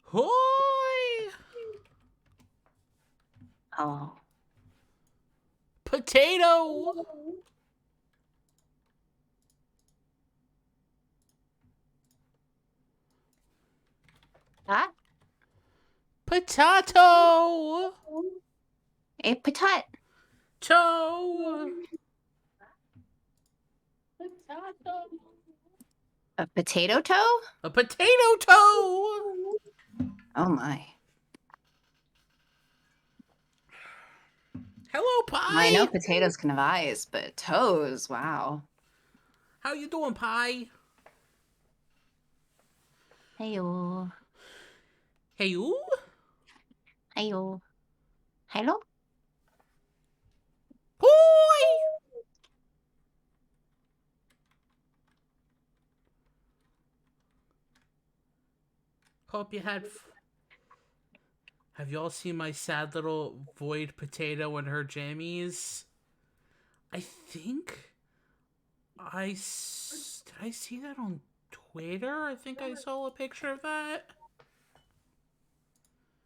Hoy! Oh. Potato! That? Potato! A patat. Toe! A potato toe? A potato toe! Oh my. Hello, I know Pie! potatoes can have eyes, but toes, wow. How you doing, Pie? Heyo. Hey, you? Heyo. Hello? Hoy! Hope you had... Have y'all seen my sad little void potato and her jammies? I think did I see that on Twitter? I think I saw a picture of that.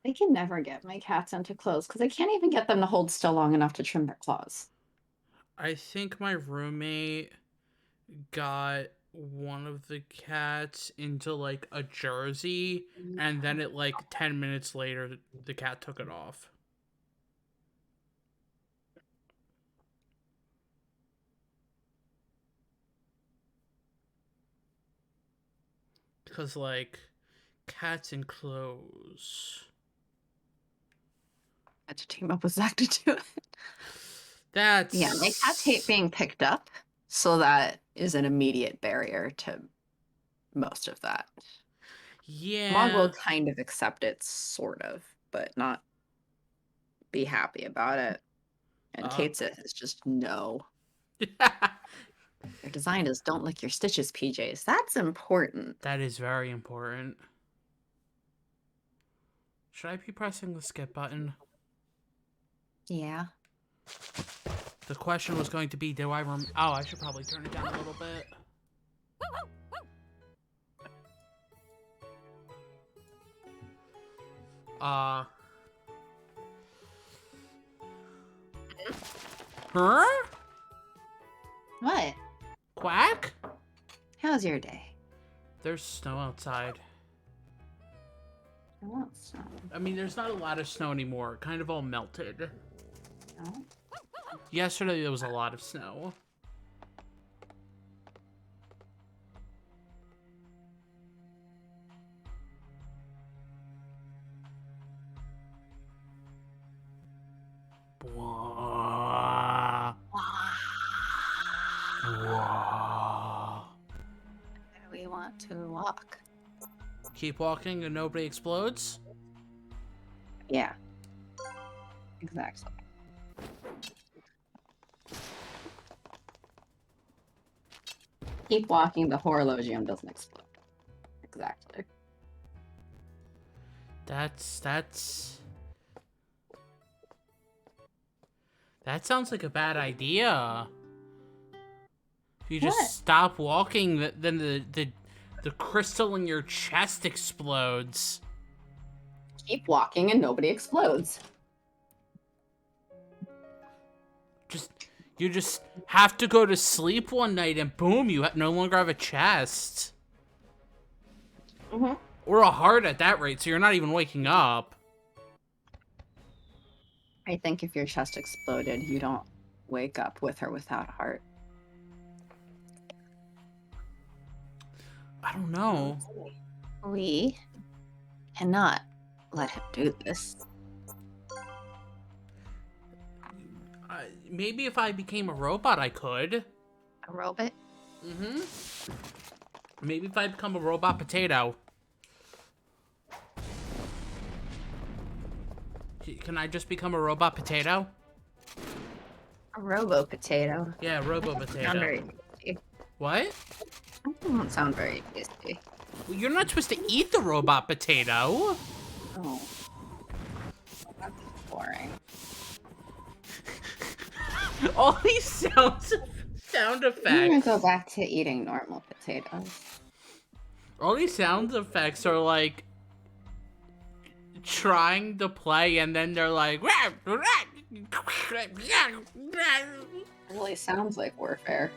I can never get my cats into clothes because I can't even get them to hold still long enough to trim their claws. I think my roommate got one of the cats into like a jersey, and then it like 10 minutes later the cat took it off. Because like cats in clothes. I had to team up with Zach to do it. That's... Yeah, my cats hate being picked up, so that is an immediate barrier to most of that. Yeah. Mog will kind of accept it, sort of, but not be happy about it. And Kate's is just no. They're designed as don't lick your stitches, PJs. That's important. That is very important. Should I be pressing the skip button? Yeah. The question was going to be, do I oh, I should probably turn it down a little bit. Huh? What? Quack? How's your day? There's snow outside. I want some. I mean, there's not a lot of snow anymore. It kind of all melted. No? Yesterday there was a lot of snow. Blah. Blah. We want to walk. Keep walking and nobody explodes? Yeah. Exactly. Keep walking, the horologium doesn't explode. Exactly. That sounds like a bad idea. If you just stop walking, then the crystal in your chest explodes. Keep walking and nobody explodes. You just have to go to sleep one night and boom, you no longer have a chest. Mm-hmm. Or a heart at that rate, so you're not even waking up. I think if your chest exploded, you don't wake up with or without a heart. I don't know. We cannot let him do this. Maybe if I became a robot, I could. A robot? Mm-hmm. Maybe if I become a robot potato. Can I just become a robot potato? A robo-potato. Yeah, robo-potato. Sound very tasty. What? That doesn't sound very tasty. Well, you're not supposed to eat the robot potato. Oh. That's boring. All these sound effects. I'm gonna go back to eating normal potatoes. All these sound effects are like trying to play, and then they're like... It really sounds like warfare.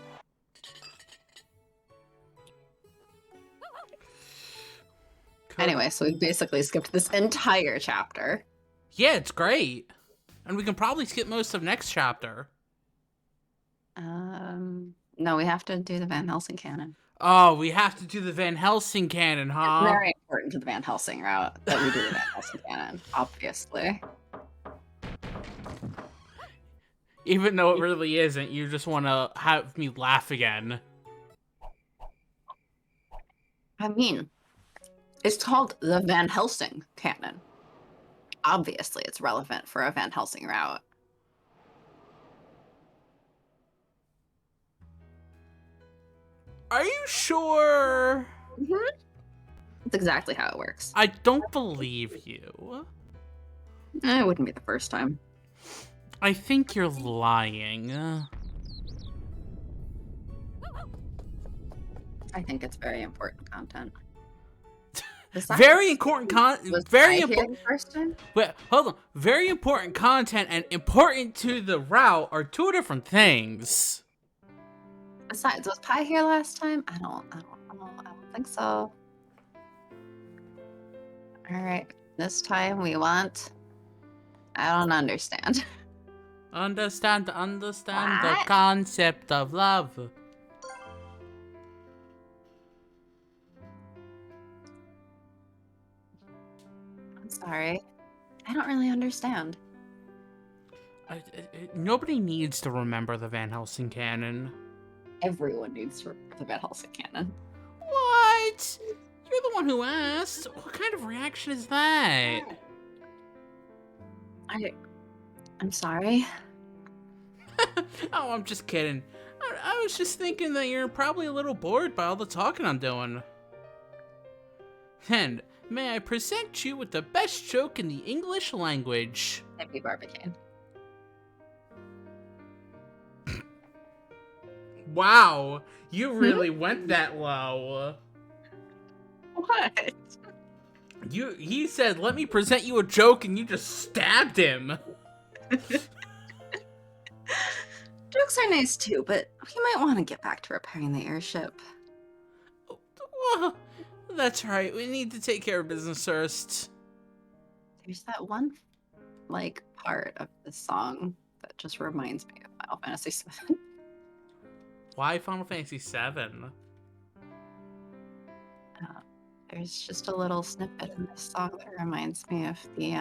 Anyway, so we basically skipped this entire chapter. Yeah, it's great. And we can probably skip most of next chapter. No, we have to do the Van Helsing canon. Oh, we have to do the Van Helsing canon, huh? It's very important to the Van Helsing route that we do the Van Helsing canon, obviously. Even though it really isn't, you just want to have me laugh again. I mean, it's called the Van Helsing canon. Obviously, it's relevant for a Van Helsing route. Are you sure? Mm-hmm. That's exactly how it works. I don't believe you. It wouldn't be the first time. I think you're lying. I think it's very important content. Very important content. Very important. First time? But hold on. Very important content and important to the route are two different things. Besides, was Pi here last time? I don't think so. All right, this time we want. I don't understand. Understand What? the concept of love. I'm sorry. I don't really understand. Nobody needs to remember the Van Helsing canon. Everyone needs to remember the Van Helsing canon. What? You're the one who asked. What kind of reaction is that? I'm sorry. Oh, I'm just kidding. I was just thinking that you're probably a little bored by all the talking I'm doing. And may I present you with the best joke in the English language? Happy Barbicane. Wow, you really went that low. What? He said, let me present you a joke, and you just stabbed him. Jokes are nice too, but we might want to get back to repairing the airship. Well, that's right. We need to take care of business first. There's that one, part of the song that just reminds me of Final Fantasy VII. Why Final Fantasy VII? There's just a little snippet in this song that reminds me of the,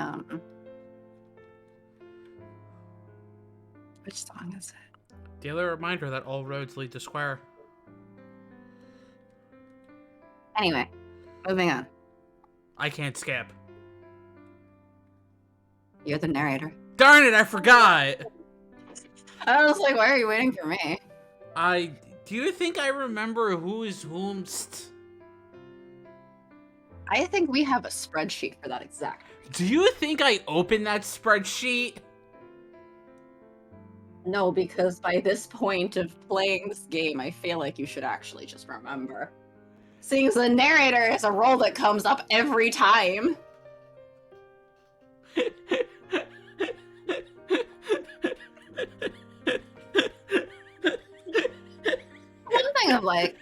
Which song is it? Daily reminder that all roads lead to Square. Anyway, moving on. I can't skip. You're the narrator. Darn it, I forgot! I was like, why are you waiting for me? Do you think I remember who is whomst? I think we have a spreadsheet for that exact. Do you think I opened that spreadsheet? No, because by this point of playing this game, I feel like you should actually just remember. Seeing as the narrator is a role that comes up every time. One thing of like,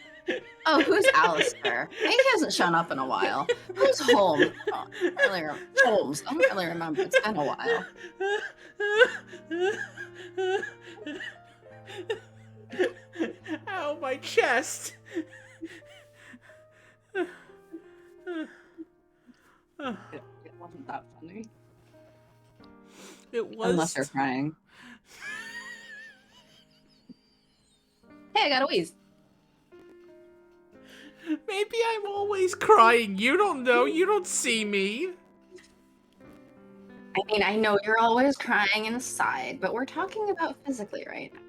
oh, who's Alistair? He hasn't shown up in a while. Who's Holmes? Oh, Holmes. I don't really remember. It's been a while. Ow, my chest. It wasn't that funny. It was. Unless you're crying. Hey, I got a wheeze. Maybe I'm always crying. You don't know. You don't see me. I mean, I know you're always crying inside, but we're talking about physically right now.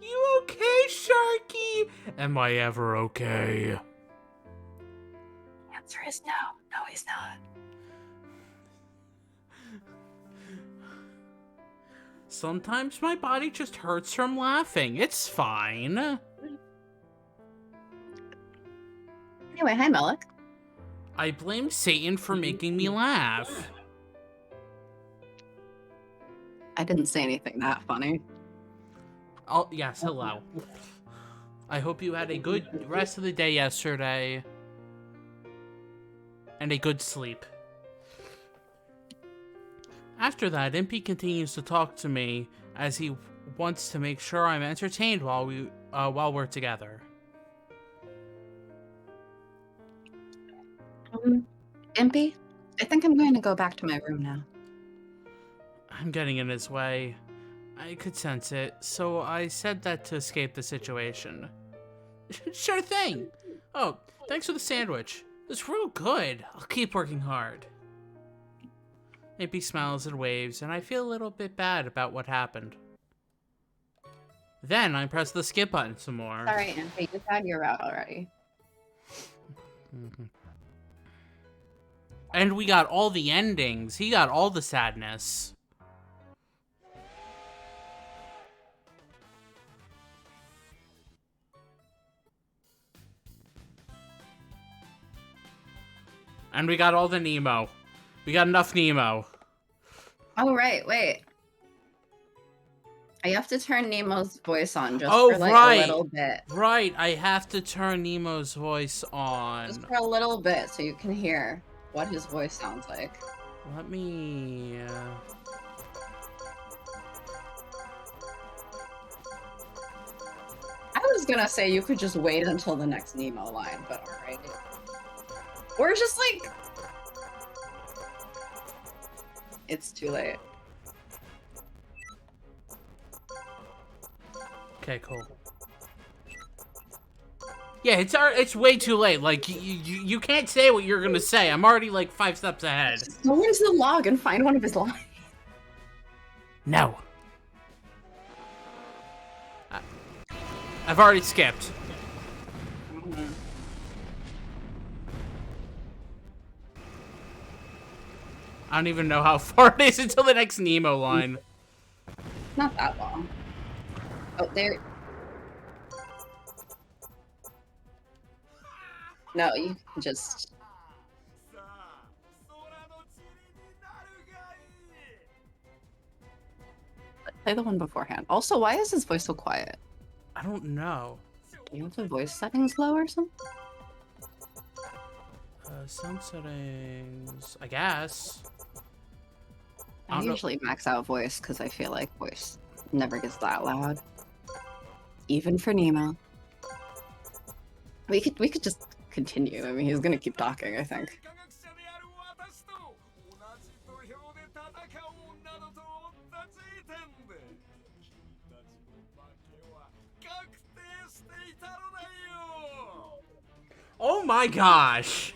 You okay, Sharky? Am I ever okay? The answer is no. No, he's not. Sometimes my body just hurts from laughing. It's fine. Anyway, hi, Melik. I blame Satan for making me laugh. I didn't say anything that funny. Oh, yes, hello. I hope you had a good rest of the day yesterday. And a good sleep. After that, Impy continues to talk to me as he wants to make sure I'm entertained while we're together. Impy, I think I'm going to go back to my room now. I'm getting in his way. I could sense it, so I said that to escape the situation. Sure thing! Oh, thanks for the sandwich. It's real good. I'll keep working hard. Impy smiles and waves, and I feel a little bit bad about what happened. Then I press the skip button some more. Sorry, Impy, you've had your route already. And we got all the endings. He got all the sadness. And we got all the Nemo. We got enough Nemo. Oh, right, wait. I have to turn Nemo's voice on just for like a little bit. Right, I have to turn Nemo's voice on. Just for a little bit so you can hear what his voice sounds like. Let me... I was gonna say you could just wait until the next Nemo line, but alright. Or just like... It's too late. Okay, cool. Yeah, it's way too late. Like, you can't say what you're gonna say. I'm already, like, 5 steps ahead. Just go into the log and find one of his lines. No. I've already skipped. I don't even know how far it is until the next Nemo line. Not that long. Oh, there... No, you can just... Play the one beforehand. Also, why is his voice so quiet? I don't know. Do you have the voice settings low or something? Sound settings... I guess. I usually max out voice because I feel like voice never gets that loud. Even for Nemo. We could just continue. I mean, he's gonna keep talking, I think. Oh my gosh!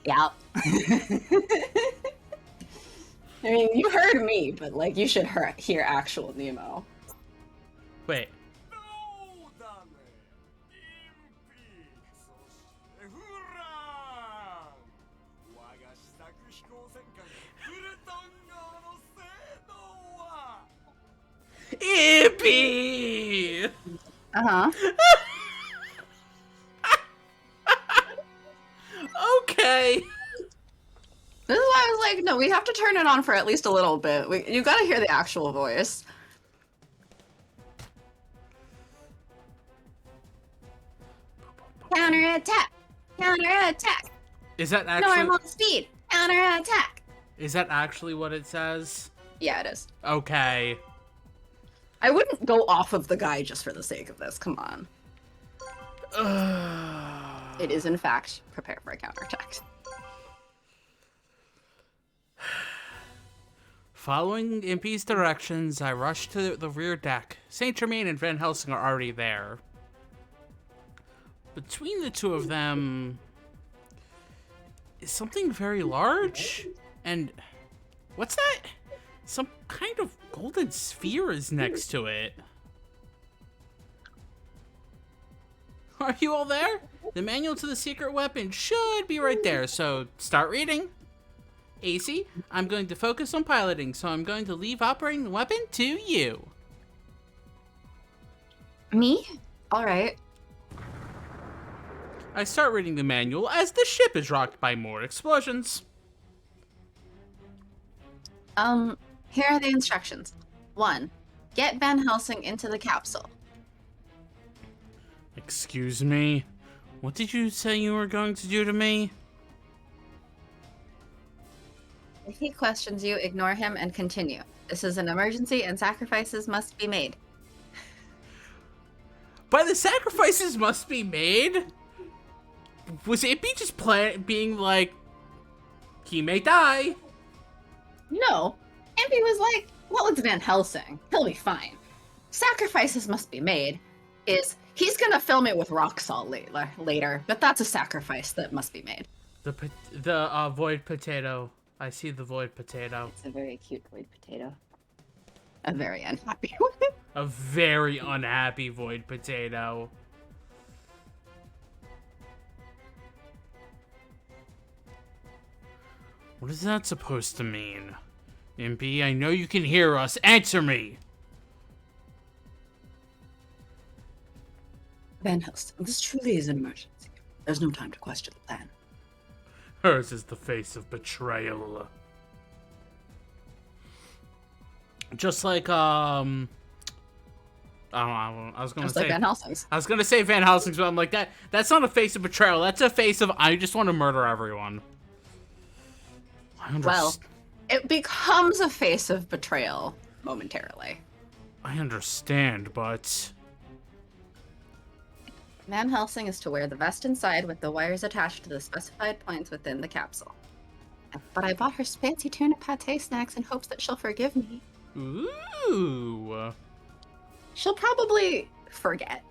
Yeah. I mean, you heard me, but like, you should hear actual Nemo. Wait. Impy! Uh-huh. Okay. This is why I was like, no, we have to turn it on for at least a little bit. You gotta hear the actual voice. Counterattack! Counterattack! Is that actually... Normal speed! Counterattack! Is that actually what it says? Yeah, it is. Okay. I wouldn't go off of the guy just for the sake of this, come on. It is, in fact, prepare for a counterattack. Following Impy's directions, I rush to the rear deck. Saint Germain and Van Helsing are already there. Between the two of them is something very large. And what's that? Some kind of golden sphere is next to it. Are you all there? The manual to the secret weapon should be right there, so start reading. AC, I'm going to focus on piloting, so I'm going to leave operating the weapon to you. Me? Alright. I start reading the manual as the ship is rocked by more explosions. Here are the instructions. 1. Get Van Helsing into the capsule. Excuse me? What did you say you were going to do to me? If he questions you, ignore him and continue. This is an emergency and sacrifices must be made. By the sacrifices must be made? Was Impy just being like, he may die? No. Impy was like, well, it's Van Helsing. He'll be fine. Sacrifices must be made is he's gonna film it with rock salt later, but that's a sacrifice that must be made. The void potato. I see the void potato. It's a very cute void potato. A very unhappy one. A very unhappy void potato. What is that supposed to mean? Impy, I know you can hear us. Answer me! Van Helsing, this truly is an emergency. There's no time to question the plan. Hers is the face of betrayal. Just like, I don't know, I was gonna say... like Van Helsing's. I was gonna say Van Helsing's, but I'm like, that's not a face of betrayal. That's a face of, I just want to murder everyone. Well, it becomes a face of betrayal momentarily. I understand, but... Van Helsing is to wear the vest inside with the wires attached to the specified points within the capsule. But I bought her fancy tuna pate snacks in hopes that she'll forgive me. Ooh. She'll probably forget.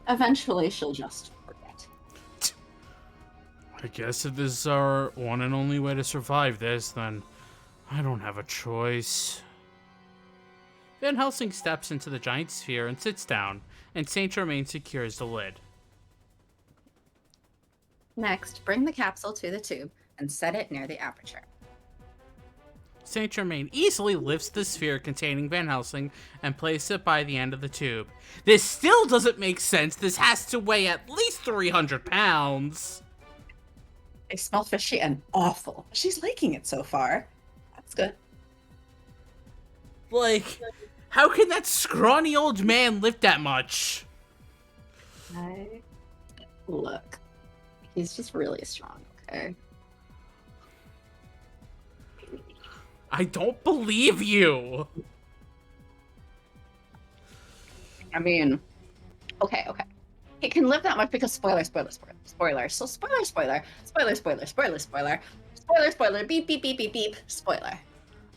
Eventually, she'll just forget. I guess if this is our one and only way to survive this, then I don't have a choice. Van Helsing steps into the giant sphere and sits down, and Saint Germain secures the lid. Next, bring the capsule to the tube and set it near the aperture. Saint Germain easily lifts the sphere containing Van Helsing and places it by the end of the tube. This still doesn't make sense. This has to weigh at least 300 pounds. It smells fishy and awful. She's liking it so far. That's good. Like, how can that scrawny old man lift that much? Look, he's just really strong, okay? I don't believe you. I mean, okay. He can live that much because spoiler. So spoiler, beep, spoiler.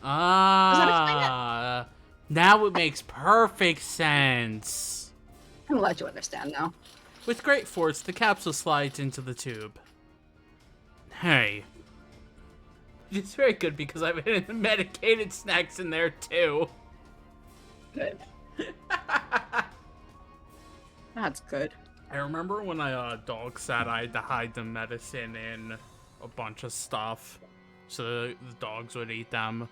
Ah, now it makes perfect sense. I'm glad you understand now. With great force, the capsule slides into the tube. Hey. It's very good because I've hidden medicated snacks in there too. Good. That's good. I remember when I dog sat, I had to hide the medicine in a bunch of stuff so the dogs would eat them.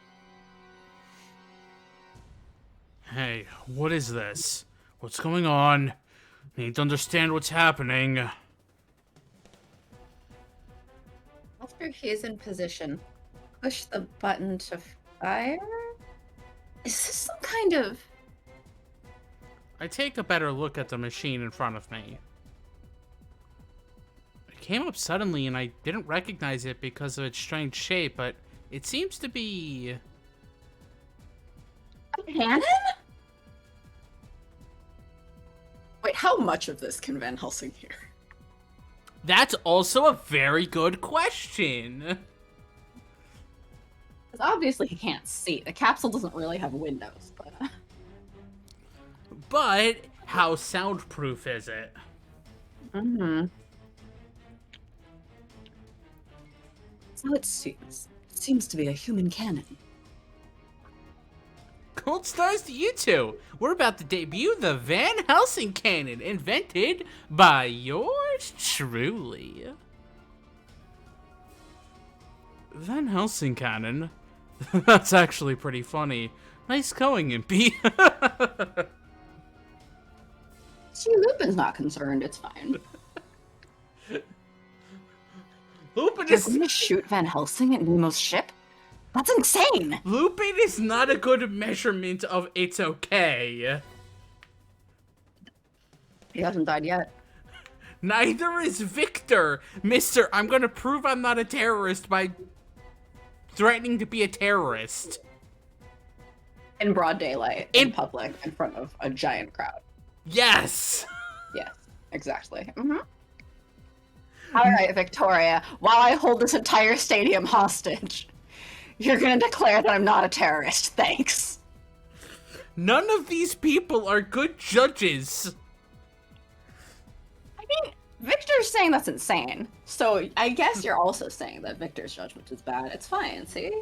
Hey, what is this? What's going on? I need to understand what's happening. After he is in position, push the button to fire? Is this some kind of... I take a better look at the machine in front of me. It came up suddenly and I didn't recognize it because of its strange shape, but it seems to be... a cannon? Wait, how much of this can Van Helsing hear? That's also a very good question. Because obviously he can't see. The capsule doesn't really have windows, but... But how soundproof is it? Mm-hmm. So it seems. It seems to be a human cannon. Gold stars to you two. We're about to debut the Van Helsing cannon, invented by yours truly. Van Helsing cannon? That's actually pretty funny. Nice going, Impy. See, Lupin's not concerned. It's fine. Lupin You're is... going to shoot Van Helsing at Nemo's ship? That's insane! Lupin is not a good measurement of it's okay. He hasn't died yet. Neither is Victor. Mister, I'm gonna prove I'm not a terrorist by threatening to be a terrorist. In broad daylight, in public, in front of a giant crowd. Yes! Yes, exactly. All right, Victoria, while I hold this entire stadium hostage, you're gonna declare that I'm not a terrorist. Thanks. None of these people are good judges. I mean, Victor's saying that's insane. So I guess you're also saying that Victor's judgment is bad. It's fine, see?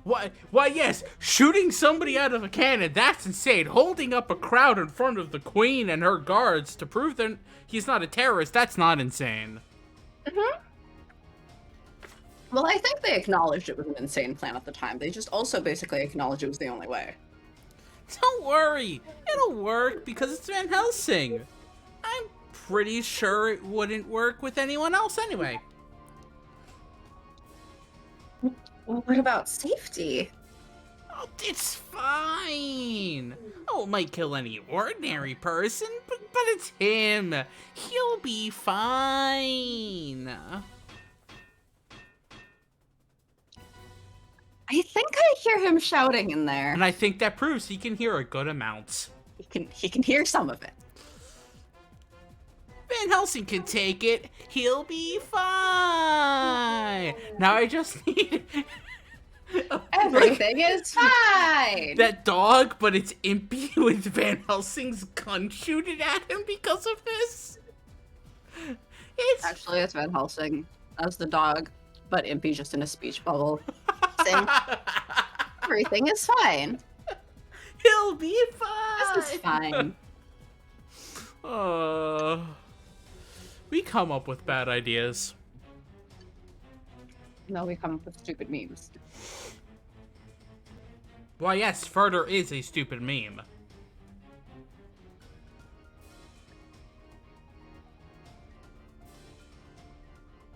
Why, yes, shooting somebody out of a cannon, that's insane. Holding up a crowd in front of the Queen and her guards to prove that he's not a terrorist, that's not insane. Well, I think they acknowledged it was an insane plan at the time. They just also basically acknowledged it was the only way. Don't worry, it'll work because it's Van Helsing. I'm pretty sure it wouldn't work with anyone else anyway. Well, what about safety? Oh, it's fine. Oh, it might kill any ordinary person, but it's him. He'll be fine. I think I hear him shouting in there. And I think that proves he can hear a good amount. He can hear some of it. Van Helsing can take it. He'll be fine. Now I just need... Everything is fine! That dog, but it's Impy with Van Helsing's gun shooting at him because of this. Actually, it's Van Helsing as the dog, but Impy just in a speech bubble. Saying, everything is fine. He'll be fine. This is fine. We come up with bad ideas. No, we come up with stupid memes. Why, yes, Further is a stupid meme.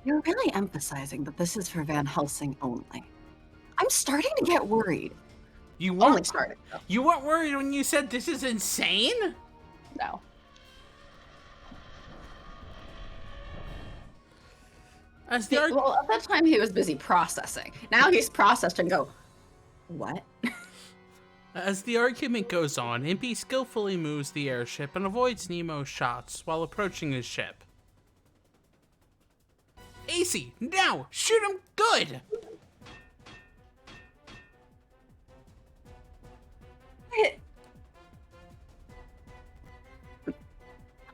You're really emphasizing that this is for Van Helsing only. I'm starting to get worried. You Only weren't started, though. You weren't worried when you said this is insane? No. Well, at that time he was busy processing. Now he's processed and go, what? As the argument goes on, Impy skillfully moves the airship and avoids Nemo's shots while approaching his ship. AC, now! Shoot him good!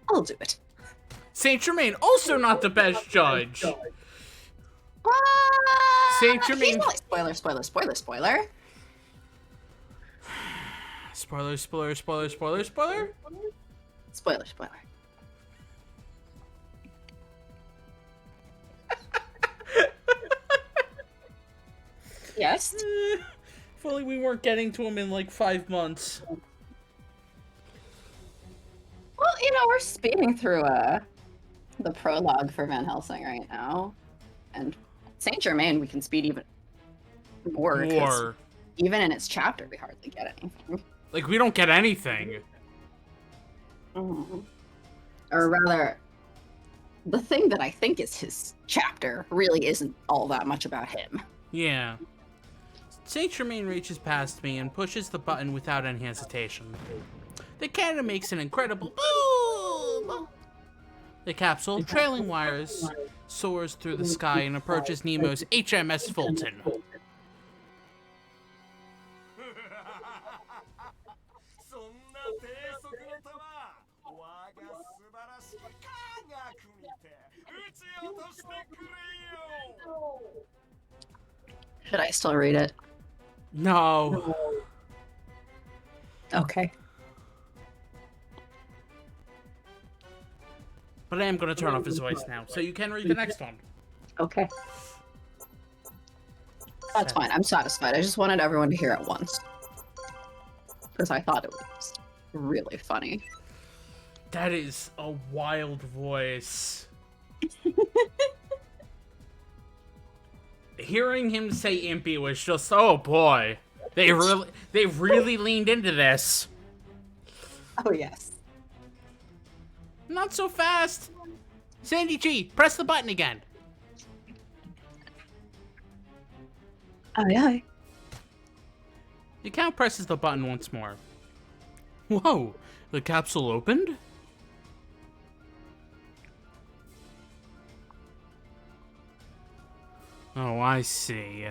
I'll do it. Saint Germain, also not the best judge. Saint Germain. Spoiler. Spoiler. Yes. If only we weren't getting to him in like 5 months. Well, we're speeding through the prologue for Van Helsing right now, and Saint Germain we can speed even more. Even in its chapter, we hardly get anything. Like, we don't get anything. Mm-hmm. Or rather, the thing that I think is his chapter really isn't all that much about him. Yeah. Saint Germain reaches past me and pushes the button without any hesitation. The cannon makes an incredible boom! The capsule, trailing wires, soars through the sky and approaches Nemo's HMS Fulton. Should I still read it? No. Okay. But I am going to turn off his voice now, so you can read the next one. Okay. That's fine. I'm satisfied. I just wanted everyone to hear it once. Because I thought it was really funny. That is a wild voice. Hearing him say Impy was just, oh boy. They really leaned into this. Oh, yes. Not so fast. Sandy G, press the button again. Oh, yeah. The count presses the button once more. Whoa, the capsule opened? Oh, I see.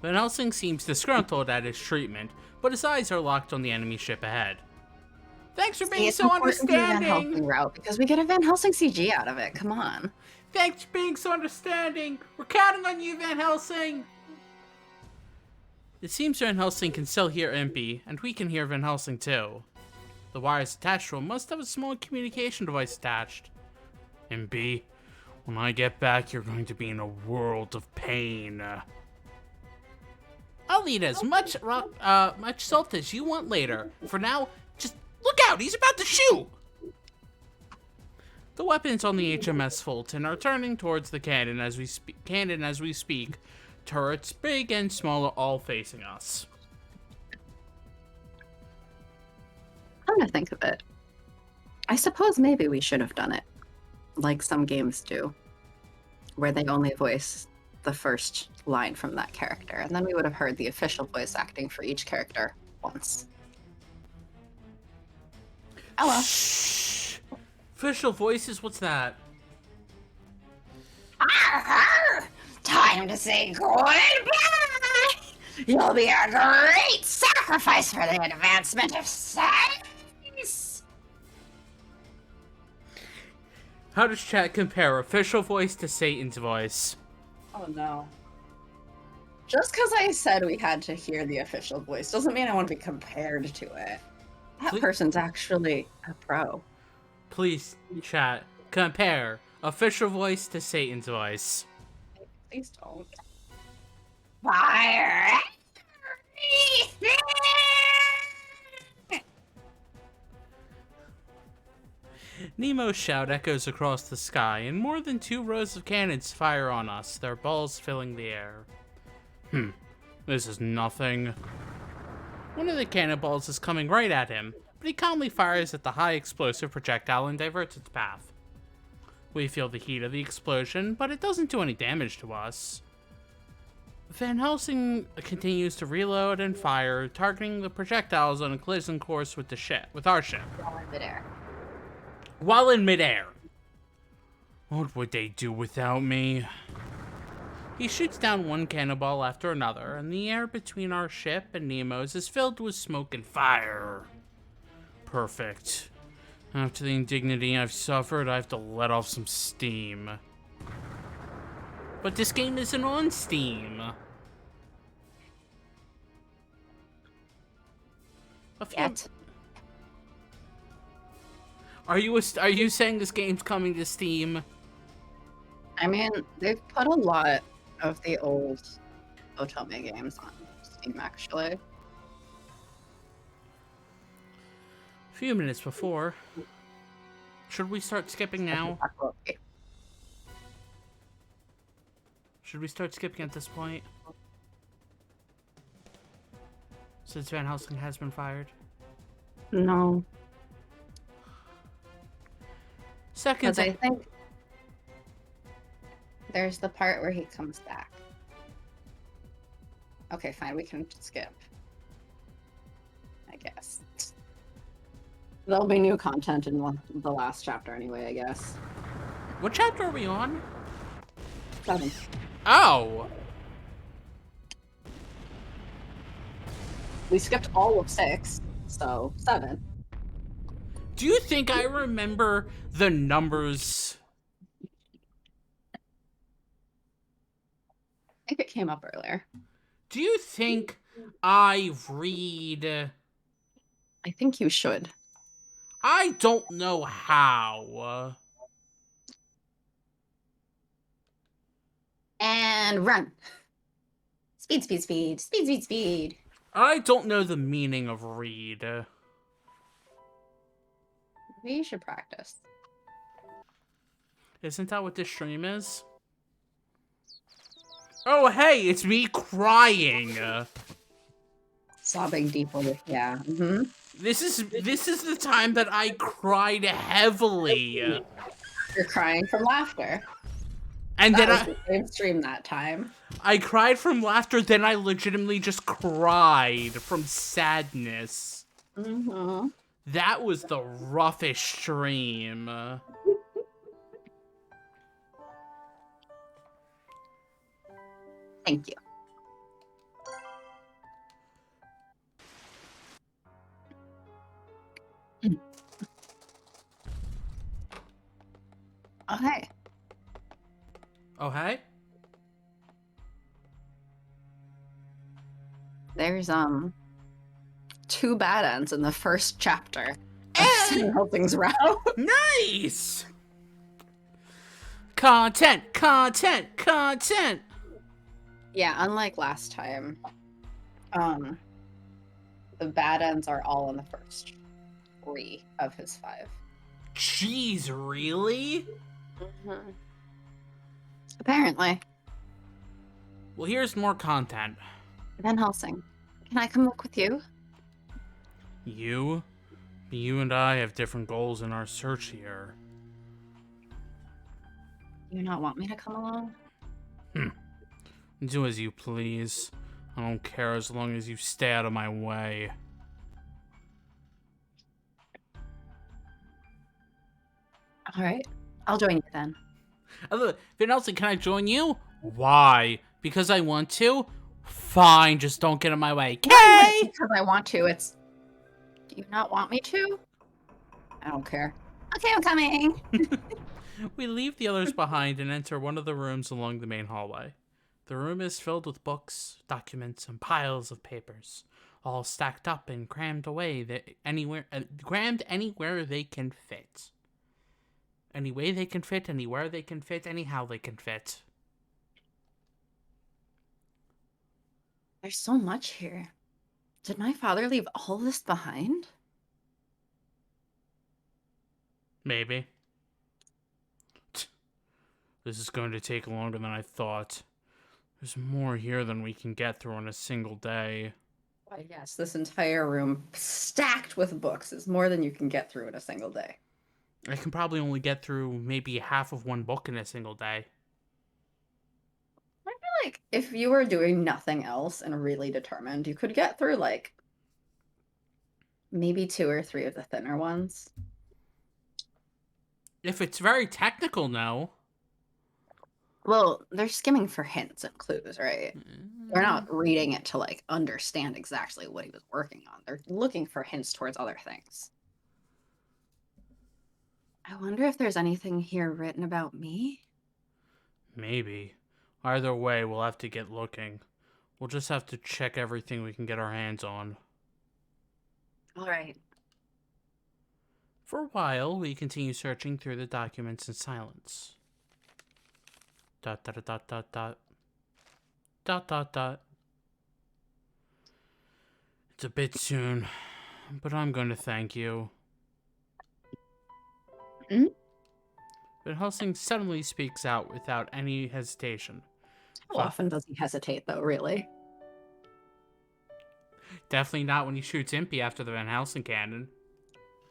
Van Helsing seems disgruntled at his treatment, but his eyes are locked on the enemy ship ahead. Thanks for being so understanding! Van Helsing route because we get a Van Helsing CG out of it. Come on. Thanks for being so understanding! We're counting on you, Van Helsing! It seems Van Helsing can still hear Impy, and we can hear Van Helsing too. The wires attached to him must have a small communication device attached. Impy, when I get back, you're going to be in a world of pain. I'll eat as much salt as you want later. For now, just look out! He's about to shoot! The weapons on the HMS Fulton are turning towards the cannon as we speak. Turrets, big and small, are all facing us. Come to think of it, I suppose maybe we should have done it, like some games do, where they only voice the first line from that character, and then we would have heard the official voice acting for each character once. Oh well. Shh. Official voices, what's that? Time to say goodbye! You'll be a great sacrifice for the advancement of science! How does chat compare official voice to Satan's voice? Oh no. Just because I said we had to hear the official voice doesn't mean I want to be compared to it. That person's actually a pro. Please, chat, compare official voice to Satan's voice. Please don't. Fire! Nemo's shout echoes across the sky, and more than 2 rows of cannons fire on us, their balls filling the air. This is nothing. One of the cannonballs is coming right at him, but he calmly fires at the high explosive projectile and diverts its path. We feel the heat of the explosion, but it doesn't do any damage to us. Van Helsing continues to reload and fire, targeting the projectiles on a collision course with our ship. While in midair. What would they do without me? He shoots down one cannonball after another, and the air between our ship and Nemo's is filled with smoke and fire. Perfect. After the indignity I've suffered, I have to let off some steam. But this game isn't on Steam. Yet. Are you saying this game's coming to Steam? I mean, they've put a lot of the old Otome games on Steam, actually. A few minutes before. Should we start skipping now? Should we start skipping at this point? Since Van Helsing has been fired? No. Seconds. I think there's the part where he comes back. Okay, fine, we can skip. I guess. There'll be new content in the last chapter anyway, I guess. What chapter are we on? 7. Oh! We skipped all of 6, so 7. Do you think I remember the numbers? I think it came up earlier. Do you think I read? I think you should. I don't know how. And run. Speed, speed, speed, speed, speed, speed. I don't know the meaning of read. Maybe you should practice. Isn't that what this stream is? Oh, hey, it's me crying. Sobbing deeply. Yeah. Mm-hmm. This is the time that I cried heavily. You're crying from laughter. And That then was the same stream that time. I cried from laughter, then I legitimately just cried from sadness. Mm-hmm. That was the roughest stream. Thank you. Okay. Oh, hey? There's 2 bad ends in the first chapter of Helsing's route. Nice! Content, content, content! Yeah, unlike last time, the bad ends are all in the first 3 of his 5. Jeez, really? Mm-hmm. Apparently. Well, here's more content. Van Helsing, can I come look with you? You and I have different goals in our search here. Do you not want me to come along? Do as you please. I don't care as long as you stay out of my way. Alright, I'll join you then. Van Helsing, can I join you? Why? Because I want to? Fine, just don't get in my way. Okay? Because I want to, it's... Do you not want me to? I don't care. Okay, I'm coming! We leave the others behind and enter one of the rooms along the main hallway. The room is filled with books, documents, and piles of papers, all stacked up and crammed anywhere they can fit. Any way they can fit, anywhere they can fit, anyhow they can fit. There's so much here. Did my father leave all this behind? Maybe. This is going to take longer than I thought. There's more here than we can get through in a single day. Why, yes, this entire room stacked with books is more than you can get through in a single day. I can probably only get through maybe half of one book in a single day. I feel like if you were doing nothing else and really determined, you could get through, like, maybe 2 or 3 of the thinner ones. If it's very technical, no. Well, they're skimming for hints and clues, right? They're not reading it to, like, understand exactly what he was working on. They're looking for hints towards other things. I wonder if there's anything here written about me? Maybe. Either way, we'll have to get looking. We'll just have to check everything we can get our hands on. All right. For a while, we continue searching through the documents in silence. Dot dot dot dot dot. Dot dot dot. It's a bit soon, but I'm going to thank you. Hmm? But Helsing suddenly speaks out without any hesitation. How often does he hesitate, though, really? Definitely not when he shoots Impy after the Van Helsing cannon.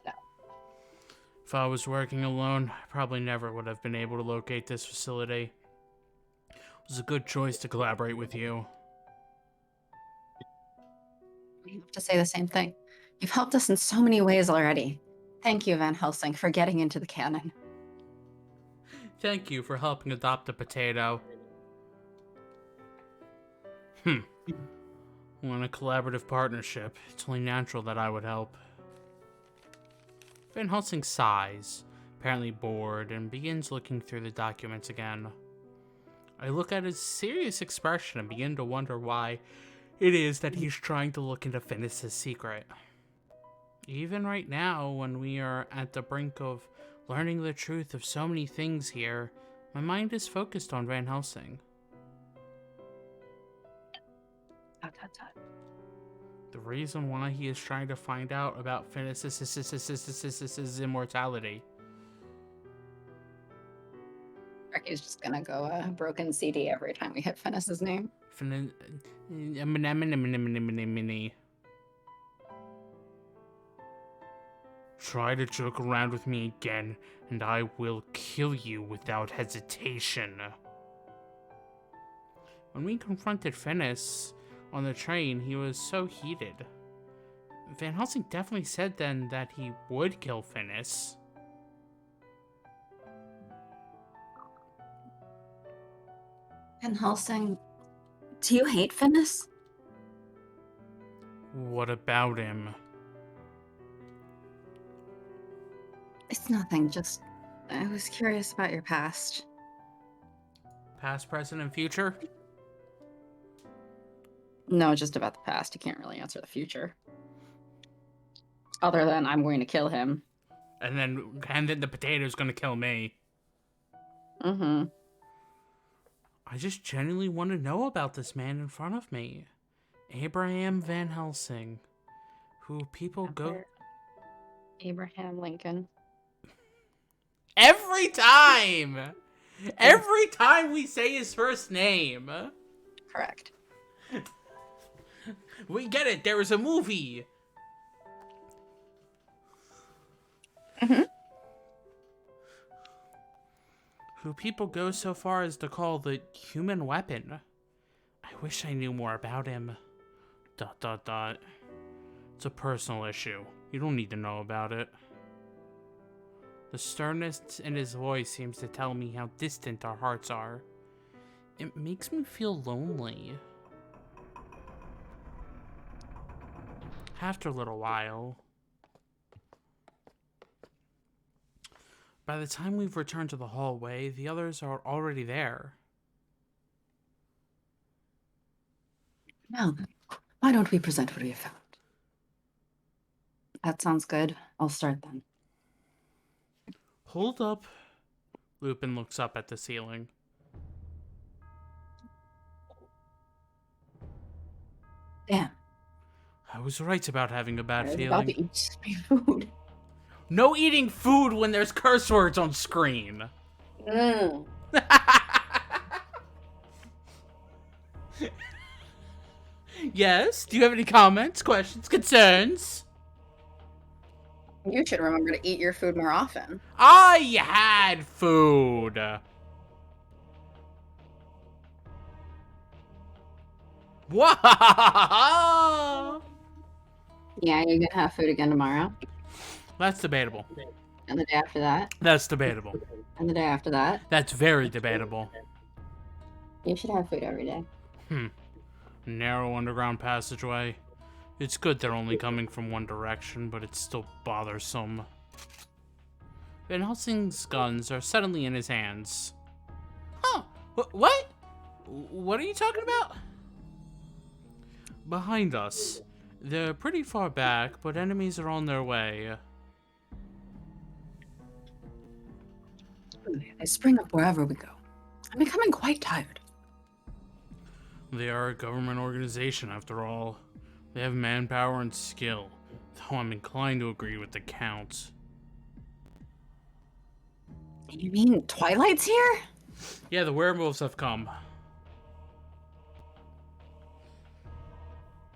No. If I was working alone, I probably never would have been able to locate this facility. It was a good choice to collaborate with you. We have to say the same thing. You've helped us in so many ways already. Thank you, Van Helsing, for getting into the canon. Thank you for helping adopt a potato. We're in a collaborative partnership. It's only natural that I would help. Van Helsing sighs, apparently bored, and begins looking through the documents again. I look at his serious expression and begin to wonder why it is that he's trying to look into Finis' secret. Even right now, when we are at the brink of learning the truth of so many things here, my mind is focused on Van Helsing. The reason why he is trying to find out about Phineas's immortality. Ricky's just gonna go broken CD every time we hit Finis's name. Try to joke around with me again, and I will kill you without hesitation. When we confronted Finis on the train, he was so heated. Van Helsing definitely said then that he would kill Finis. Van Helsing, do you hate Finis? What about him? It's nothing, just I was curious about your past. Past, present, and future? No, just about the past. You can't really answer the future. Other than I'm going to kill him. And then the potato's gonna kill me. Mm-hmm. I just genuinely want to know about this man in front of me. Abraham Van Helsing. Who people go... Abraham Lincoln. Every time! Every time we say his first name. Correct. We get it, there was a movie. Mm-hmm. Who people go so far as to call the human weapon. I wish I knew more about him. ... It's a personal issue. You don't need to know about it. The sternness in his voice seems to tell me how distant our hearts are. It makes me feel lonely. After a little while, by the time we've returned to the hallway, the others are already there. Now then, why don't we present what we have found? That sounds good. I'll start then. Hold up. Lupin looks up at the ceiling. Damn. I was right about having a bad I was feeling. about to eat my food. No eating food when there's curse words on screen. Mm. Yes? Do you have any comments, questions, concerns? You should remember to eat your food more often. I had food. Whoa! Yeah, you're gonna have food again tomorrow. That's debatable. And the day after that. That's debatable. And the day after that. That's very debatable. You should have food every day. Narrow underground passageway. It's good they're only coming from one direction, but it's still bothersome. Van Helsing's guns are suddenly in his hands. Huh? What? What are you talking about? Behind us. They're pretty far back, but enemies are on their way. They spring up wherever we go. I'm becoming quite tired. They are a government organization, after all. They have manpower and skill, though I'm inclined to agree with the Count. You mean Twilight's here? Yeah, the werewolves have come.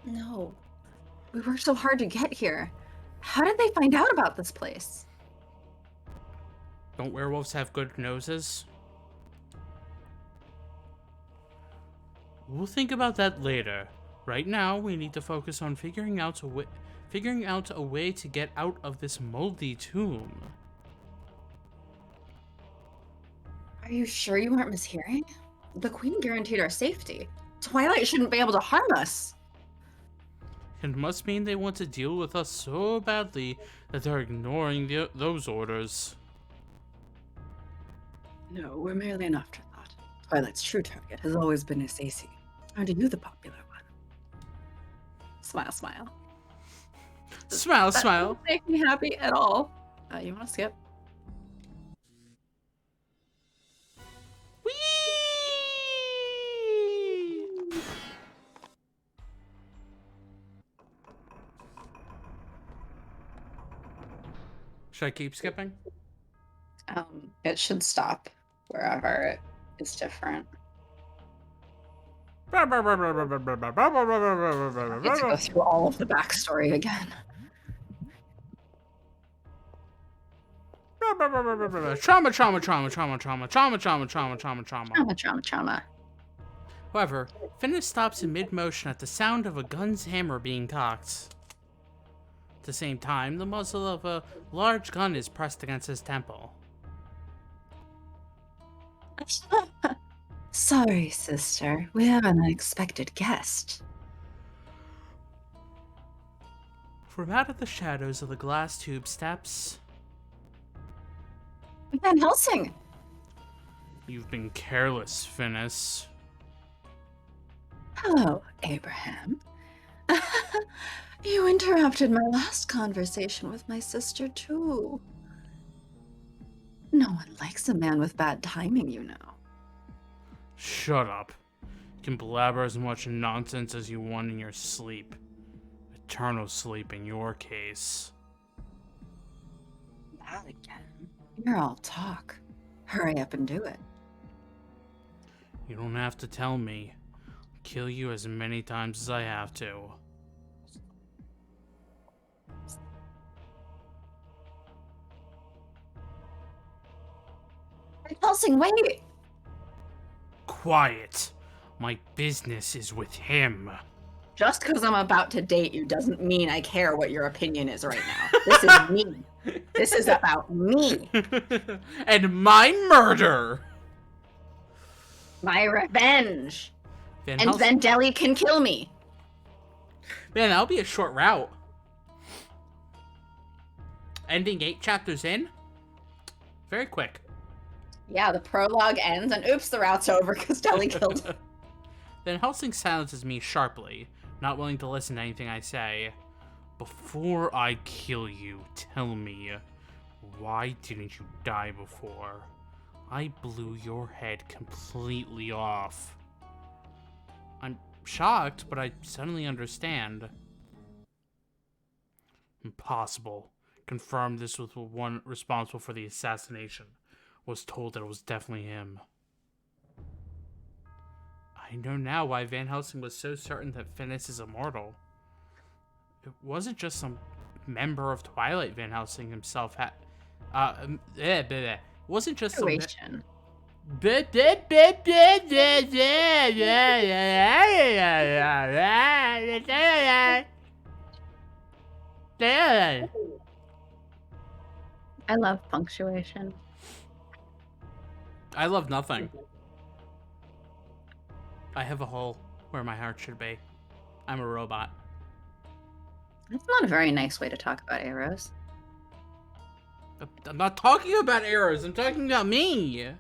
No. We worked so hard to get here. How did they find out about this place? Don't werewolves have good noses? We'll think about that later. Right now, we need to focus on figuring out a way to get out of this moldy tomb. Are you sure you weren't mishearing? The Queen guaranteed our safety. Twilight shouldn't be able to harm us. It must mean they want to deal with us so badly that they're ignoring those orders. No, we're merely an afterthought. Twilight's true target has always been Isaci. Aren't you the popular one? Smile, smile. Smile, That smile. doesn't make me happy at all. You want to skip? Whee! Should I keep skipping? It should stop wherever it is different. I get to go through all of the backstory again. Trauma. Trauma. However, Finis stops in mid-motion at the sound of a gun's hammer being cocked. At the same time, the muzzle of a large gun is pressed against his temple. Sorry, sister. We have an unexpected guest. From out of the shadows of the glass tube steps... Van Helsing! You've been careless, Finis. Hello, Abraham. You interrupted my last conversation with my sister, too. No one likes a man with bad timing, you know. Shut up. You can blabber as much nonsense as you want in your sleep. Eternal sleep in your case. That again. You're all talk. Hurry up and do it. You don't have to tell me. I'll kill you as many times as I have to. Helsing, wait! Quiet. My business is with him. Just because I'm about to date you doesn't mean I care what your opinion is right now. This is me. This is about me. And my murder. My revenge. And then Deli can kill me. Man, that'll be a short route. Ending 8 chapters in? Very quick. Yeah, the prologue ends and oops, the route's over because Deli killed him. Then Helsing silences me sharply, not willing to listen to anything I say. Before I kill you, tell me, why didn't you die before? I blew your head completely off. I'm shocked, but I suddenly understand. Impossible. Confirmed this was the one responsible for the assassination. Was told that it was definitely him. I know now why Van Helsing was so certain that Finis is immortal. It wasn't just some member of Twilight Van Helsing himself had. It wasn't just some. I love punctuation. I love nothing. I have a hole where my heart should be. I'm a robot. That's not a very nice way to talk about arrows. I'm not talking about arrows. I'm talking about me.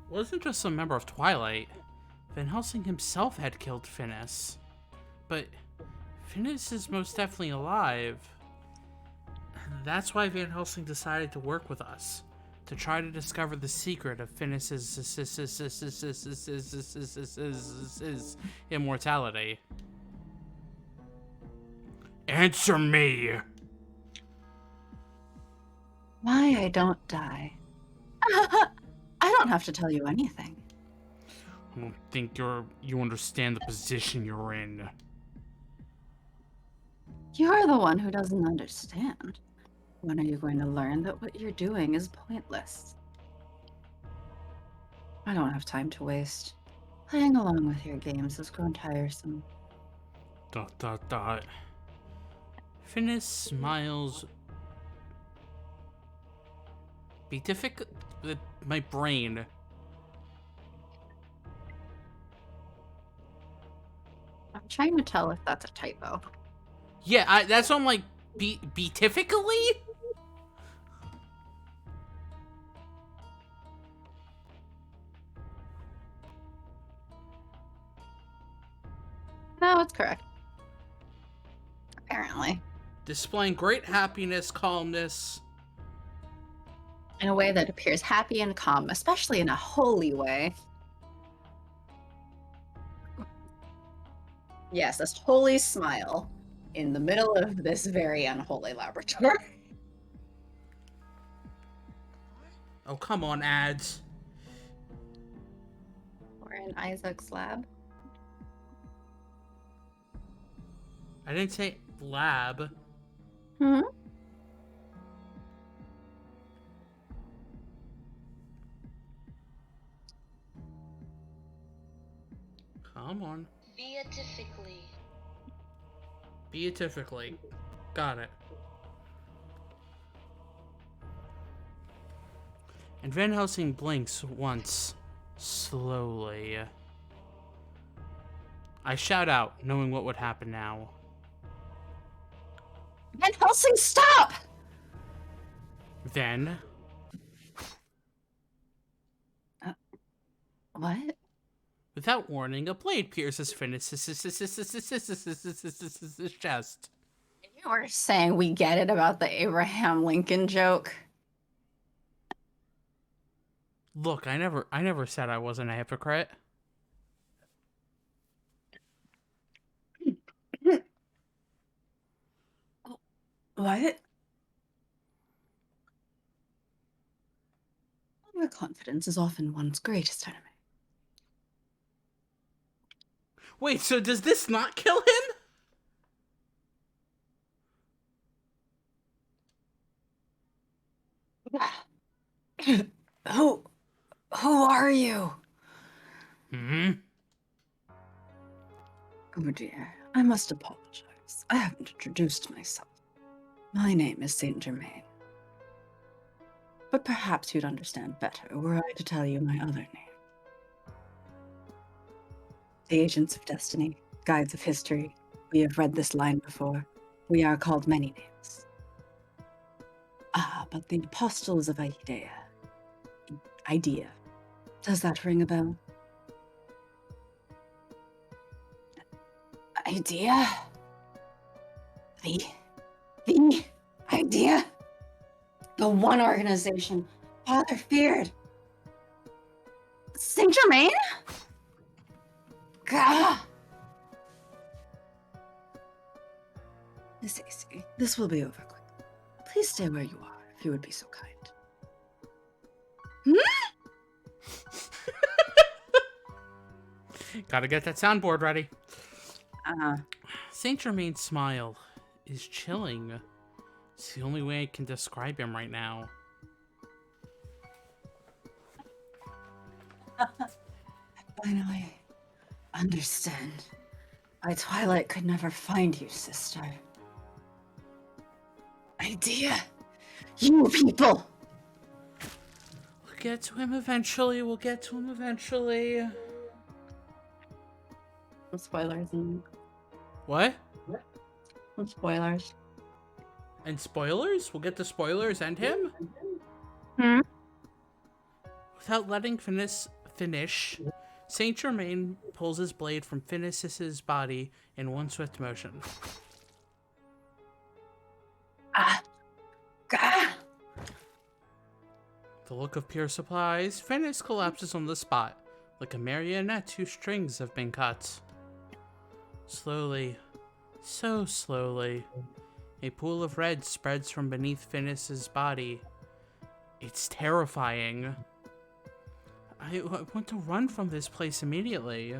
Wasn't just some member of Twilight. Van Helsing himself had killed Finis. But Finis is most definitely alive. That's why Van Helsing decided to work with us. To try to discover the secret of Finis's immortality. Answer me! Why I don't die. I don't have to tell you anything. I don't think you understand the position you're in. You're the one who doesn't understand. When are you going to learn that what you're doing is pointless? I don't have time to waste. Playing along with your games has grown tiresome. ... Finis smiles. Beatific... my brain. I'm trying to tell if that's a typo. Yeah, that's what I'm like, beatifically? No, it's correct. Apparently. Displaying great happiness, calmness. In a way that appears happy and calm, especially in a holy way. Yes, this holy smile in the middle of this very unholy laboratory. Oh, come on, ads. We're in Isaac's lab. I didn't say lab. Hmm? Come on. Beatifically. Beatifically. Got it. And Van Helsing blinks once, slowly. I shout out, knowing what would happen now. Van Helsing, stop! Then, What? without warning, a blade pierces Finis' chest. You were saying we get it about the Abraham Lincoln joke. Look, I never said I wasn't a hypocrite. What? Overconfidence is often one's greatest enemy. Wait, so does this not kill him? Who are you? Hmm? Oh dear, I must apologize. I haven't introduced myself. My name is Saint Germain. But perhaps you'd understand better were I to tell you my other name. The Agents of Destiny, Guides of History. We have read this line before. We are called many names. Ah, but the Apostles of Idea. Does that ring a bell? Idea? The idea? The one organization Father feared. Saint Germain? Gah! Miss AC, this will be over quickly. Please stay where you are, if you would be so kind. Gotta get that soundboard ready. Uh-huh. Saint Germain's smile is chilling. It's the only way I can describe him right now. Finally, understand. Why Twilight could never find you, sister. Idea! You people! We'll get to him eventually. We'll get to him eventually. No spoilers. What? No spoilers. And spoilers? We'll get to spoilers and him? Hmm? Without letting Finis finish, Saint Germain pulls his blade from Finis' body in one swift motion. Gah! The look of pure surprise, Finis collapses on the spot, like a marionette whose strings have been cut. Slowly, so slowly, a pool of red spreads from beneath Finis' body. It's terrifying. I want to run from this place immediately.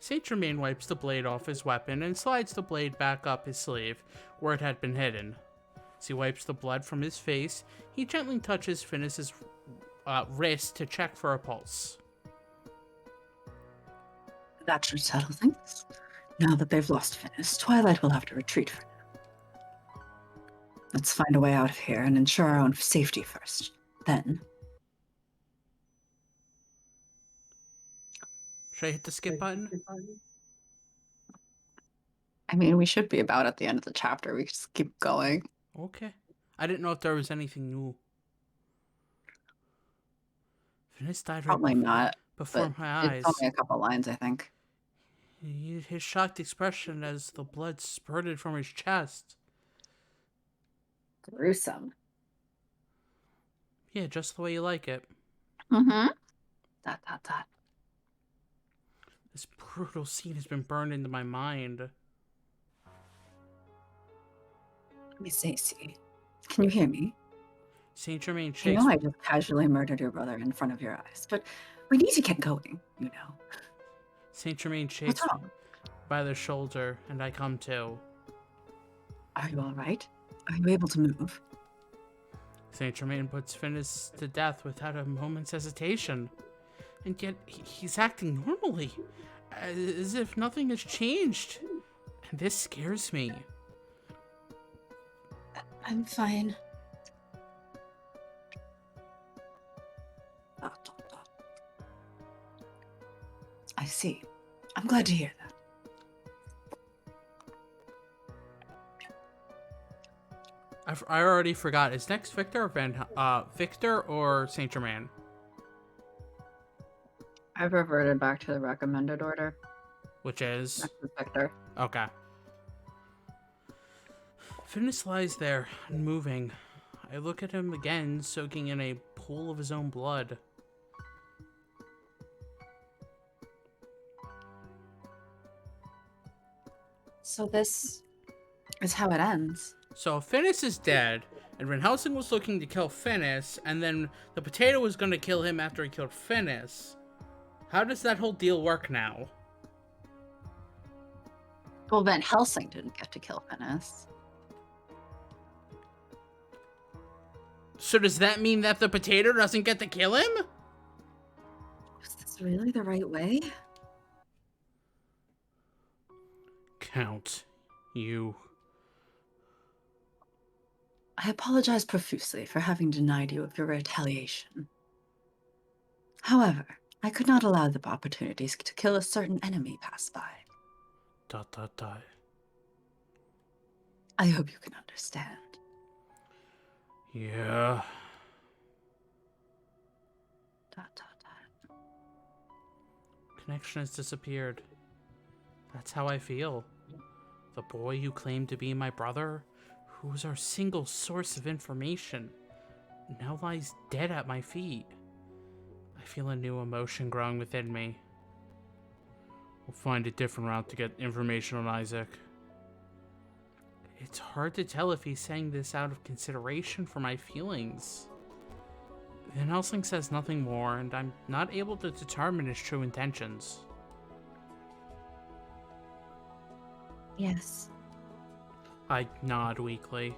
Saint Germain wipes the blade off his weapon and slides the blade back up his sleeve, where it had been hidden. As he wipes the blood from his face, he gently touches Finis' wrist to check for a pulse. That should settle things. Now that they've lost Finis, Twilight will have to retreat for now. Let's find a way out of here and ensure our own safety first. Then... Should I hit the skip button? I mean, we should be about at the end of the chapter. We could just keep going. Okay. I didn't know if there was anything new. Finis died right Probably not. before But my eyes. it's only a couple lines, I think. His shocked expression as the blood spurted from his chest. Gruesome. Yeah, just the way you like it. Mm-hmm. ... brutal scene has been burned into my mind. Miss Stacy, can you hear me? Saint Germain I shakes. know I just casually murdered your brother in front of your eyes, but we need to get going, you know. Saint Germain What's shakes wrong? by the shoulder, and I come to. Are you all right? Are you able to move? Saint Germain puts Finis to death without a moment's hesitation, and yet he's acting normally, as if nothing has changed. And this scares me. I'm fine. Dot, dot, dot. I see. I'm glad to hear that. I already forgot. Is next Victor or Victor or Saint Germain? I've reverted back to the recommended order. Which is Next is Victor. okay. Finis lies there, unmoving. I look at him again, soaking in a pool of his own blood. So this is how it ends. So Finis is dead, and Van Helsing was looking to kill Finis, and then the potato was going to kill him after he killed Finis. How does that whole deal work now? Well, Van Helsing didn't get to kill Finis. So does that mean that the potato doesn't get to kill him? Was this really the right way? Count, you. I apologize profusely for having denied you of your retaliation. However, I could not allow the opportunities to kill a certain enemy pass by. ... I hope you can understand. Yeah. ... Connection has disappeared. That's how I feel. The boy who claimed to be my brother, who was our single source of information, now lies dead at my feet. I feel a new emotion growing within me. We'll find a different route to get information on Isaac. It's hard to tell if he's saying this out of consideration for my feelings. Van Helsing says nothing more, and I'm not able to determine his true intentions. Yes. I nod weakly.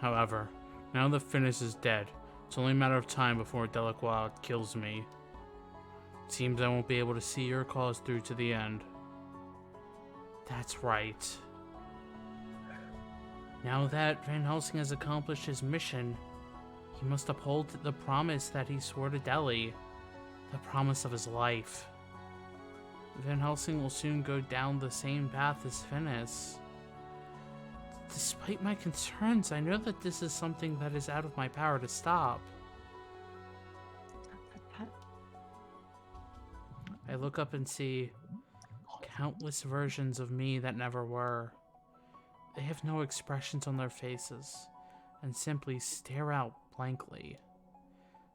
However, now that Finis is dead, it's only a matter of time before Delacroix kills me. It seems I won't be able to see your cause through to the end. That's right. Now that Van Helsing has accomplished his mission, he must uphold the promise that he swore to Deli, the promise of his life. Van Helsing will soon go down the same path as Finis. Despite my concerns, I know that this is something that is out of my power to stop. I look up and see countless versions of me that never were. They have no expressions on their faces and simply stare out blankly.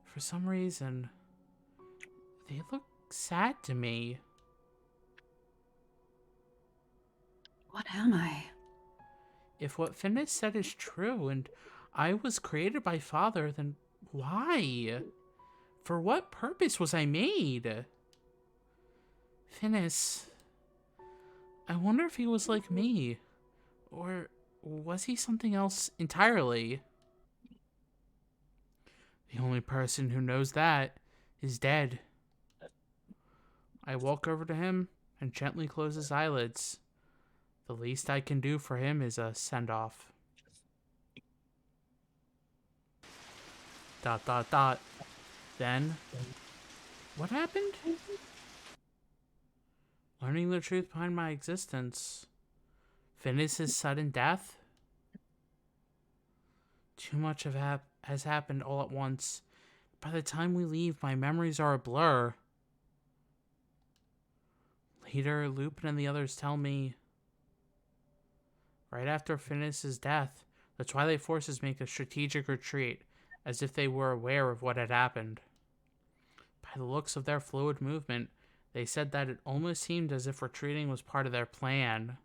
For some reason, they look sad to me. What am I? If what Finis said is true and I was created by Father, then why? For what purpose was I made? Finis, I wonder if he was like me, or was he something else entirely? The only person who knows that is dead. I walk over to him and gently close his eyelids. The least I can do for him is a send-off. ... Then, what happened? Learning the truth behind my existence. Finis' sudden death? Too much has happened all at once. By the time we leave, my memories are a blur. Later, Lupin and the others tell me, right after Finis' death, the Twilight Forces make a strategic retreat, as if they were aware of what had happened. By the looks of their fluid movement, They said that it almost seemed as if retreating was part of their plan.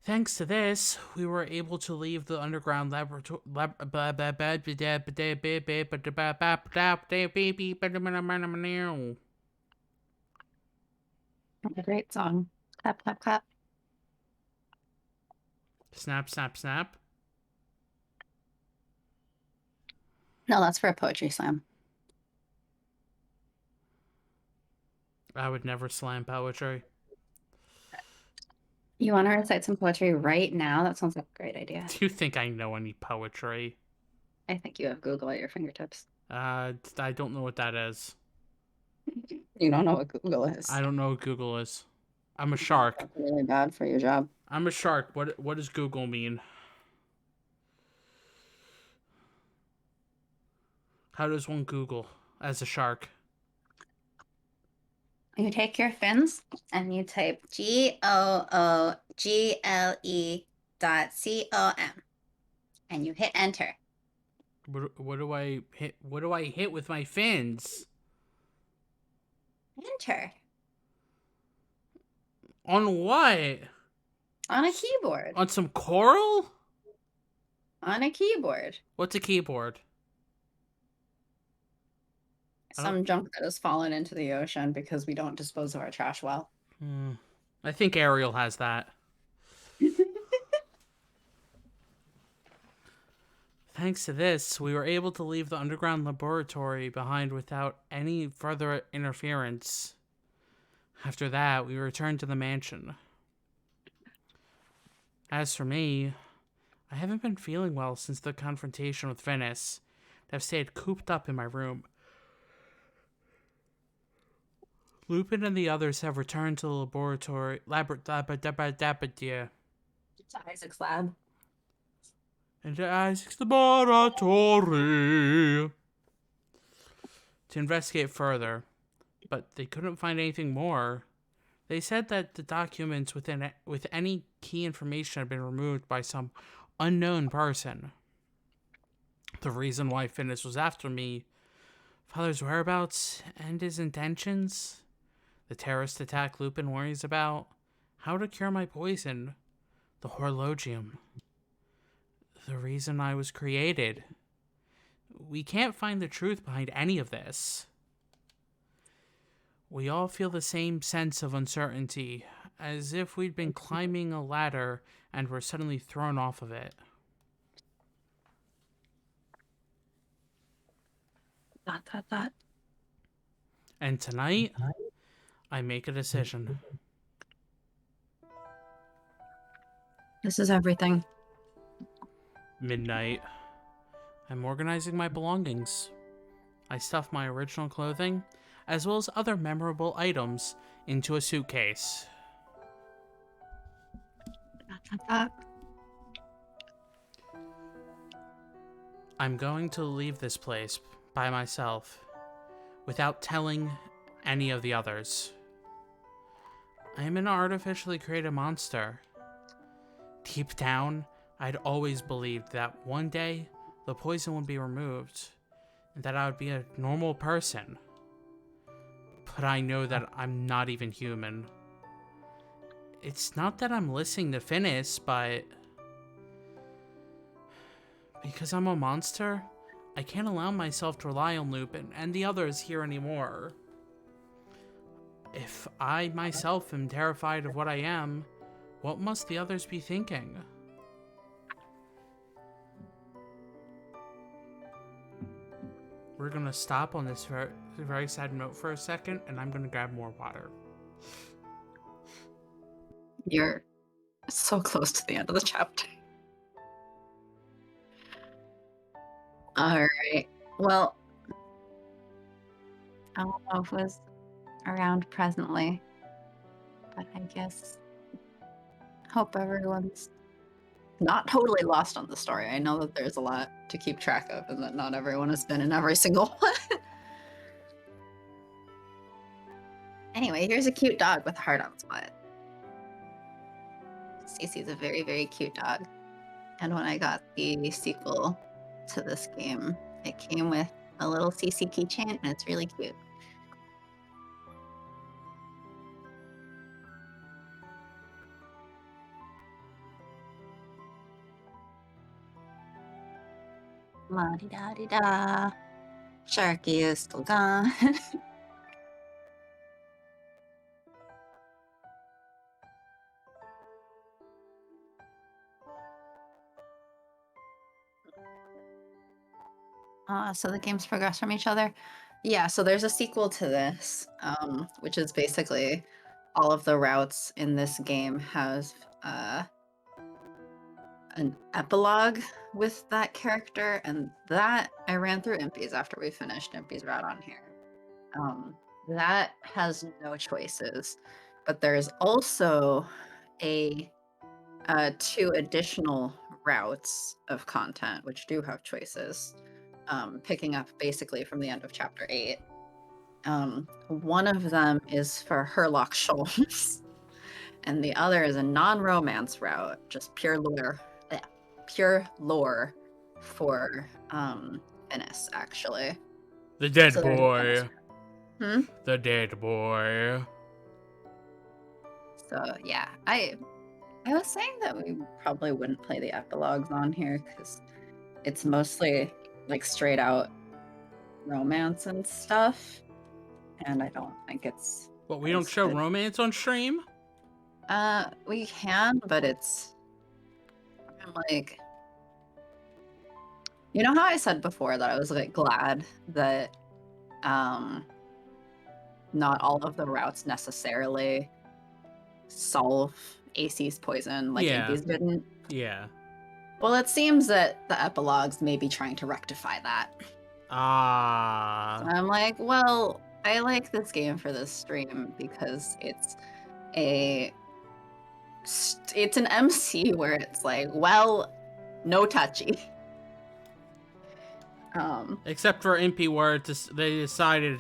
Thanks to this, we were able to leave the underground laboratory. A great song. Clap, clap, clap. Snap, snap, snap. No, that's for a poetry slam. I would never slam poetry. You want to recite some poetry right now? That sounds like a great idea. Do you think I know any poetry? I think you have Google at your fingertips. I don't know what that is. You don't know what Google is. I don't know what Google is. I'm a shark. That's really bad for your job. I'm a shark. What does Google mean? How does one Google as a shark? You take your fins and you type google.com and you hit enter. What do I hit? What do I hit with my fins? Enter. On what? On a keyboard. On some coral? On a keyboard. What's a keyboard? Some junk that has fallen into the ocean because we don't dispose of our trash well. I think Ariel has that. Thanks to this, we were able to leave the underground laboratory behind without any further interference. After that, we returned to the mansion. As for me, I haven't been feeling well since the confrontation with Venice. I've stayed cooped up in my room. Lupin and the others have returned to the laboratory. To Isaac's lab. Into Isaac's laboratory to investigate further, but they couldn't find anything more. They said that the documents with any key information had been removed by some unknown person. The reason why Finnis was after me, Father's whereabouts and his intentions, the terrorist attack Lupin worries about, how to cure my poison, the horologium, the reason I was created. We can't find the truth behind any of this. We all feel the same sense of uncertainty, as if we'd been climbing a ladder and were suddenly thrown off of it. That. And tonight, I make a decision. This is everything. Midnight. I'm organizing my belongings. I stuff my original clothing, as well as other memorable items, into a suitcase. I'm going to leave this place by myself, without telling any of the others. I am an artificially created monster. Deep down, I'd always believed that one day the poison would be removed and that I would be a normal person. But I know that I'm not even human. It's not that I'm listening to Finnis, but because I'm a monster, I can't allow myself to rely on Lupin and the others here anymore. If I myself am terrified of what I am, what must the others be thinking? We're gonna stop on this very sad note for a second, and I'm gonna grab more water. You're so close to the end of the chapter. Alright. Well, I don't know if it was around presently, but I guess hope everyone's not totally lost on the story. I know that there's a lot to keep track of and that not everyone has been in every single one. Anyway, here's a cute dog with a heart on its butt. Cece's a very, very cute dog. And when I got the sequel to this game, it came with a little Cece keychain and it's really cute. La-di-da-di-da. Sharky is still gone. So the games progress from each other. Yeah, so there's a sequel to this, which is basically all of the routes in this game has an epilogue with that character, and that I ran through Impy's after we finished Impy's route on here. That has no choices, but there's also a 2 additional routes of content which do have choices, picking up basically from the end of chapter 8. One of them is for Herlock Sholmes, and the other is a non-romance route, just pure lore for Finis, actually. The dead So there's a Finis boy. route. The dead boy. So yeah, I was saying that we probably wouldn't play the epilogues on here because it's mostly like straight out romance and stuff, and I don't think it's. What, we don't show good. romance on stream? We can, but I'm like, you know how I said before that I was like glad that not all of the routes necessarily solve AC's poison like Yeah. Impy's didn't. Yeah. Well, it seems that the epilogues may be trying to rectify that. So I'm like, well, I like this game for this stream because it's an MC where it's like, well, no touchy. Except for Impy where they decided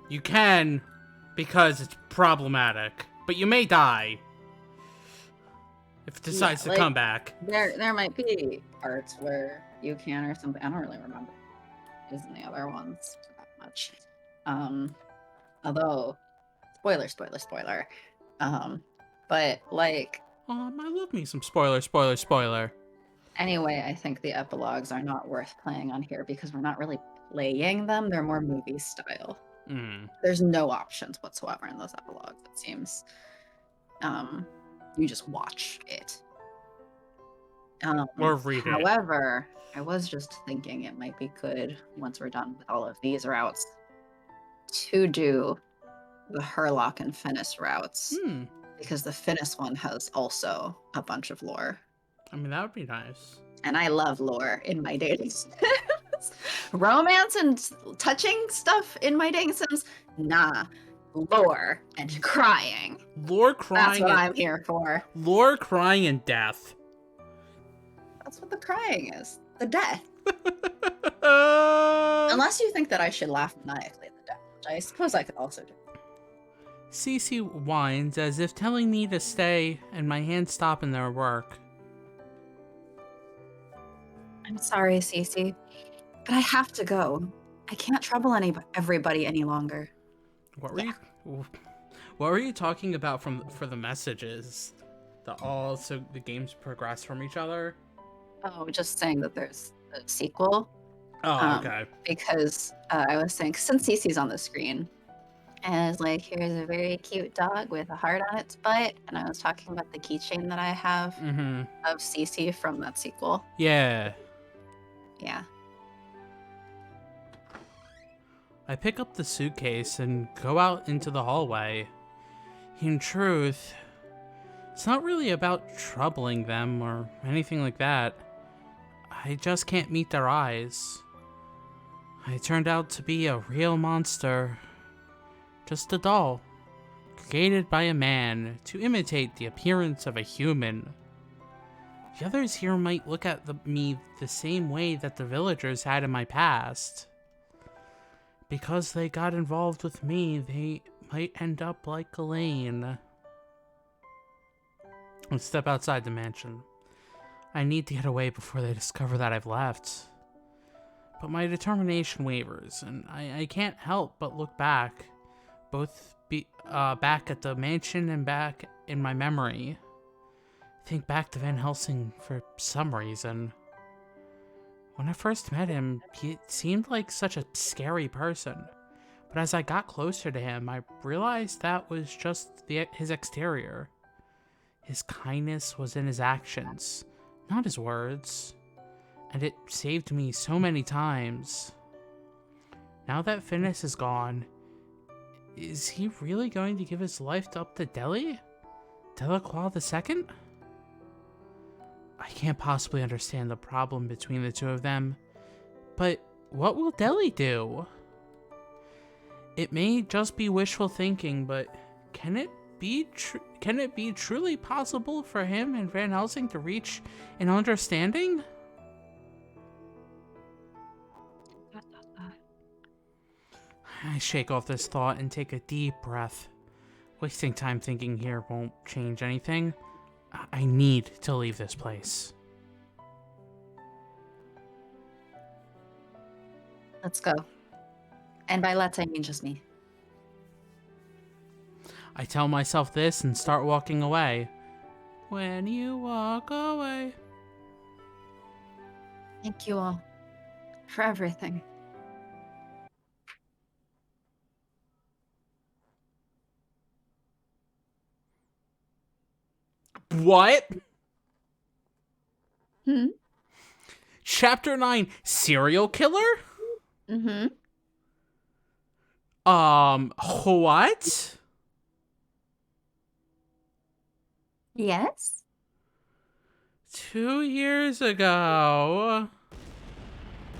you can because it's problematic, but you may die if it decides to come back. There might be parts where you can or something. I don't really remember. Isn't the other ones that much. Although, spoiler. But like. I love me some spoiler. Anyway, I think the epilogues are not worth playing on here because we're not really playing them. They're more movie style. There's no options whatsoever in those epilogues, it seems. You just watch it. Or read it. However, I was just thinking it might be good once we're done with all of these routes to do the Herlock and Finis routes. Because the Finis one has also a bunch of lore. I mean, that would be nice. And I love lore in my dating sims. Romance and touching stuff in my dating sims? Nah. Lore and crying. Lore, crying. That's what I'm here for. Lore, crying, and death. That's what the crying is. The death. Unless you think that I should laugh maniacally at the death, which I suppose I could also do. Cece whines as if telling me to stay, and my hands stop in their work. I'm sorry, Cece, but I have to go. I can't trouble everybody any longer. What were you talking about for the messages? So the games progress from each other? Oh, just saying that there's a sequel. Oh, okay. Because I was saying, since Cece's on the screen, and it's like, here's a very cute dog with a heart on its butt, and I was talking about the keychain that I have of Cece from that sequel. Yeah. Yeah. I pick up the suitcase and go out into the hallway. In truth, it's not really about troubling them or anything like that. I just can't meet their eyes. I turned out to be a real monster. Just a doll, created by a man to imitate the appearance of a human. The others here might look at me the same way that the villagers had in my past. Because they got involved with me, they might end up like Elaine. I step outside the mansion. I need to get away before they discover that I've left. But my determination wavers, and I can't help but look back. Back at the mansion and back in my memory. Think back to Van Helsing for some reason. When I first met him, he seemed like such a scary person. But as I got closer to him, I realized that was just his exterior. His kindness was in his actions, not his words. And it saved me so many times. Now that Finis is gone, is he really going to give his life up to Deli? Delacroix II? I can't possibly understand the problem between the two of them. But what will Deli do? It may just be wishful thinking, but can it be truly possible for him and Van Helsing to reach an understanding? I shake off this thought and take a deep breath. Wasting time thinking here won't change anything. I need to leave this place. Let's go. And by let's, I mean just me. I tell myself this and start walking away. When you walk away. Thank you all for everything. What? Hmm? Chapter 9, Serial Killer? Mm-hmm. What? Yes? 2 years ago,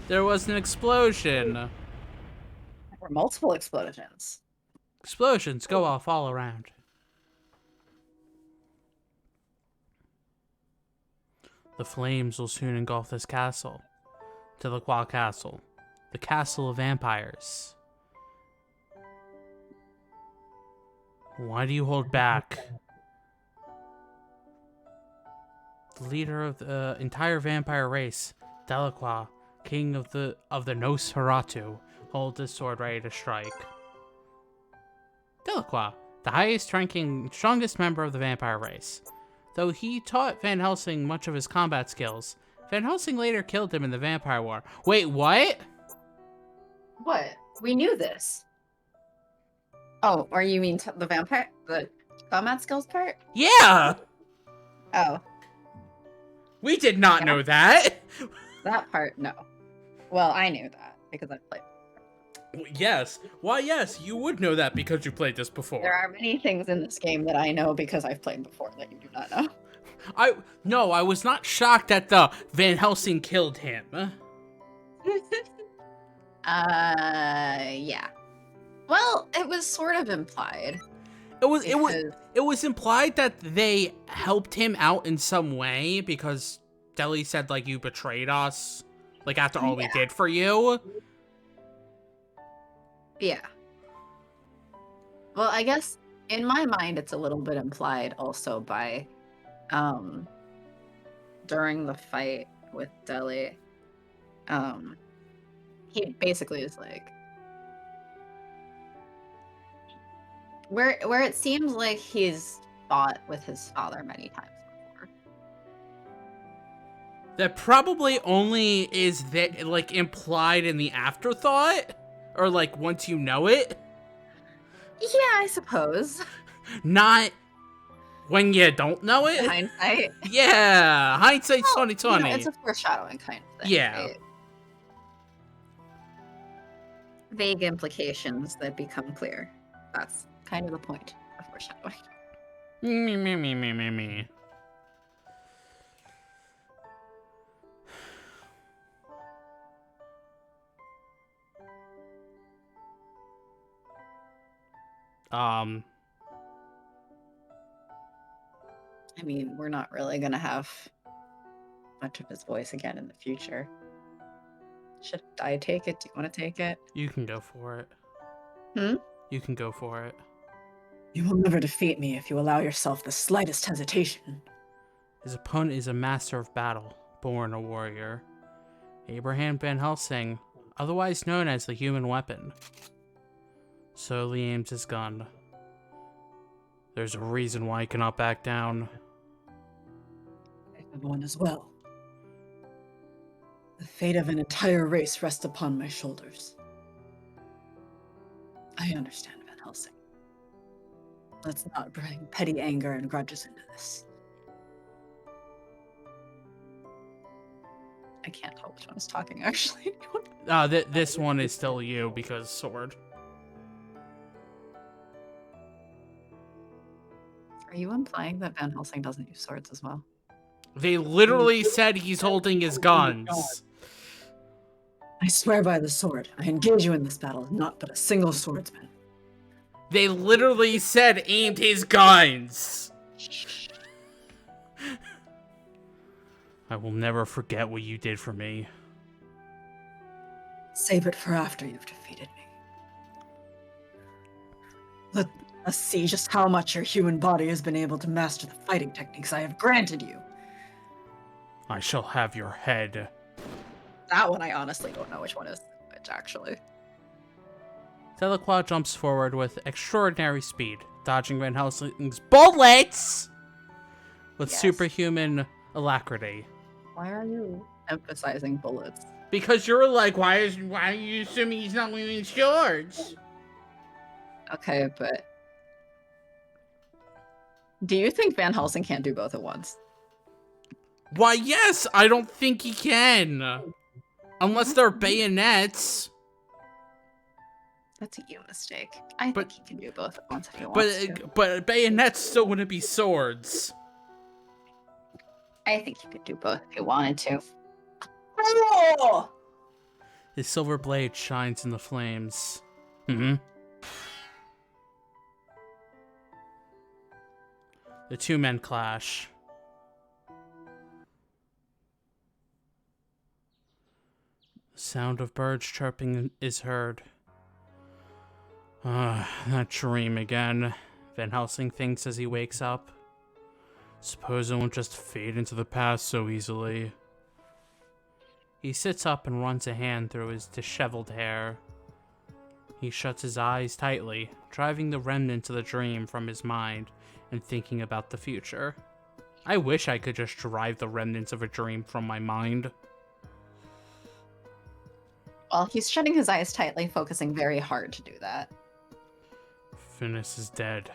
there was an explosion. There were multiple explosions. Explosions go off all around. The flames will soon engulf this castle. Delacroix Castle. The castle of vampires. Why do you hold back? The leader of the entire vampire race, Delacroix, king of the Nosferatu, holds his sword ready to strike. Delacroix, the highest ranking, strongest member of the vampire race. Though he taught Van Helsing much of his combat skills, Van Helsing later killed him in the Vampire War. Wait, what? What? We knew this. Oh, or you mean the combat skills part? Yeah! Oh. We did not know that! That part, no. Well, I knew that because I played. Yes. Why, yes, you would know that because you played this before. There are many things in this game that I know because I've played before that you do not know. I was not shocked that the Van Helsing killed him. Yeah. Well, it was sort of implied. It was implied that they helped him out in some way because Deli said, like, you betrayed us, like, after all we did for you. Yeah. Well, I guess in my mind it's a little bit implied also by during the fight with Deli, he basically is like where it seems like he's fought with his father many times before. That probably only is that, like, implied in the afterthought, or like once you know it. Yeah, I suppose. Not when you don't know it. Hindsight. Yeah, hindsight's 2020. You know, it's a foreshadowing kind of thing. Yeah. Right? Vague implications that become clear. That's kind of the point of foreshadowing. Me. I mean, we're not really gonna have much of his voice again in the future. Should I take it? Do you want to take it? You can go for it. You can go for it. You will never defeat me if you allow yourself the slightest hesitation. His opponent is a master of battle, born a warrior. Abraham Van Helsing, otherwise known as the Human Weapon, slowly aims his gun. There's a reason why he cannot back down. I have one as well. The fate of an entire race rests upon my shoulders. I understand, Van Helsing. Let's not bring petty anger and grudges into this. I can't tell which one is talking, actually. This one is still you, because sword. Are you implying that Van Helsing doesn't use swords as well? They literally said he's holding his guns. I swear by the sword, I engage you in this battle, not but a single swordsman. They literally said aimed his guns. I will never forget what you did for me. Save it for after you've defeated me. Let us see just how much your human body has been able to master the fighting techniques I have granted you. I shall have your head. That one I honestly don't know which one is which, actually. Delacroix jumps forward with extraordinary speed, dodging Van Helsing's bullets with superhuman alacrity. Why are you emphasizing bullets? Because you're like, why are you assuming he's not wearing shorts? Okay, but do you think Van Helsing can't do both at once? Why, yes, I don't think he can. Unless they're bayonets. That's a you mistake. I think he can do both at once if he But wants to. but bayonets still wouldn't be swords. I think he could do both if he wanted to. Oh! His silver blade shines in the flames. The two men clash. The sound of birds chirping is heard. That dream again, Van Helsing thinks as he wakes up. Suppose it won't just fade into the past so easily. He sits up and runs a hand through his disheveled hair. He shuts his eyes tightly, driving the remnants of the dream from his mind and thinking about the future. I wish I could just drive the remnants of a dream from my mind. Well, he's shutting his eyes tightly, focusing very hard to do that. Finis is dead.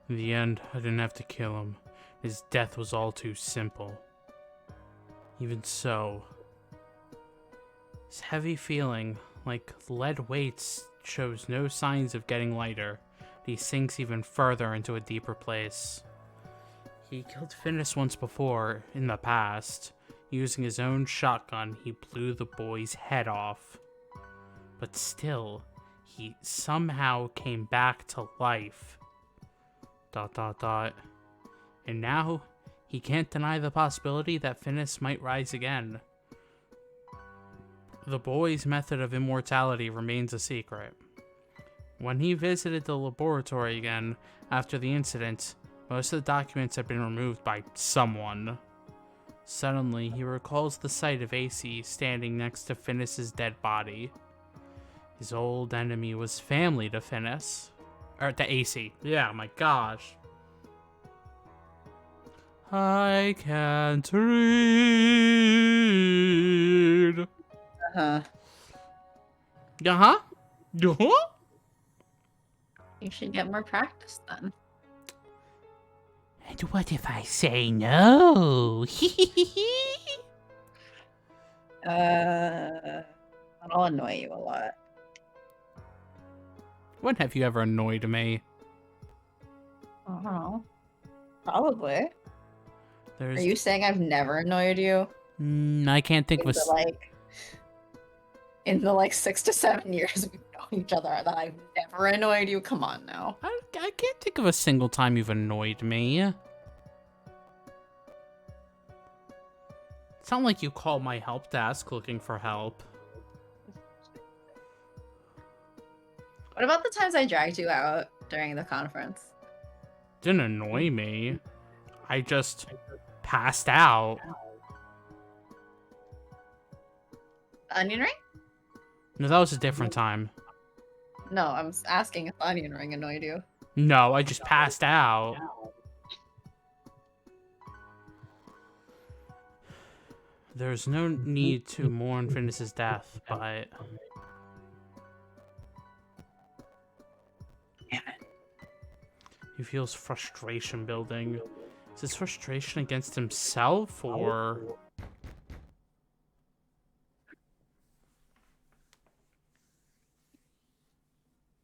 In the end, I didn't have to kill him. His death was all too simple. Even so, his heavy feeling, like lead weights, shows no signs of getting lighter. He sinks even further into a deeper place. He killed Finis once before, in the past. Using his own shotgun, he blew the boy's head off. But still, he somehow came back to life. ... And now, he can't deny the possibility that Finis might rise again. The boy's method of immortality remains a secret. When he visited the laboratory again after the incident, most of the documents had been removed by someone. Suddenly, he recalls the sight of AC standing next to Finis's dead body. His old enemy was family to Finis. Or to AC. Yeah, my gosh. I can't read. Uh-huh. Uh-huh? Uh-huh? You should get more practice then. And what if I say no? That'll annoy you a lot. When have you ever annoyed me? I don't know. Probably. There's... Are you saying I've never annoyed you? I can't think of a... In the 6 to 7 years we've known each other, that I've never annoyed you? Come on now. I can't think of a single time you've annoyed me. It's not like you called my help desk looking for help. What about the times I dragged you out during the conference? Didn't annoy me. I just passed out. Onion ring? No, that was a different time. No, I'm asking if the onion ring annoyed you. No, I just passed out. There's no need to mourn Venus's death, but... Damn it. He feels frustration building. Is this frustration against himself, or...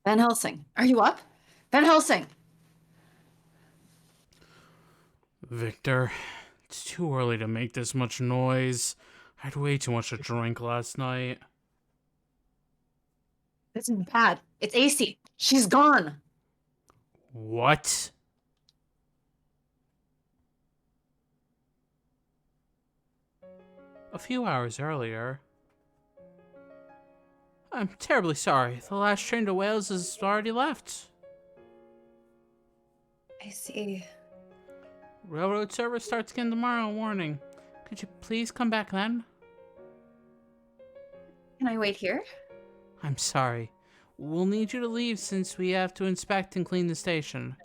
Van Helsing, are you up? Van Helsing! Victor, it's too early to make this much noise. I had way too much to drink last night. This is bad. It's AC. She's gone. What? A few hours earlier. I'm terribly sorry. The last train to Wales has already left. I see. Railroad service starts again tomorrow morning. Could you please come back then? Can I wait here? I'm sorry. We'll need you to leave since we have to inspect and clean the station.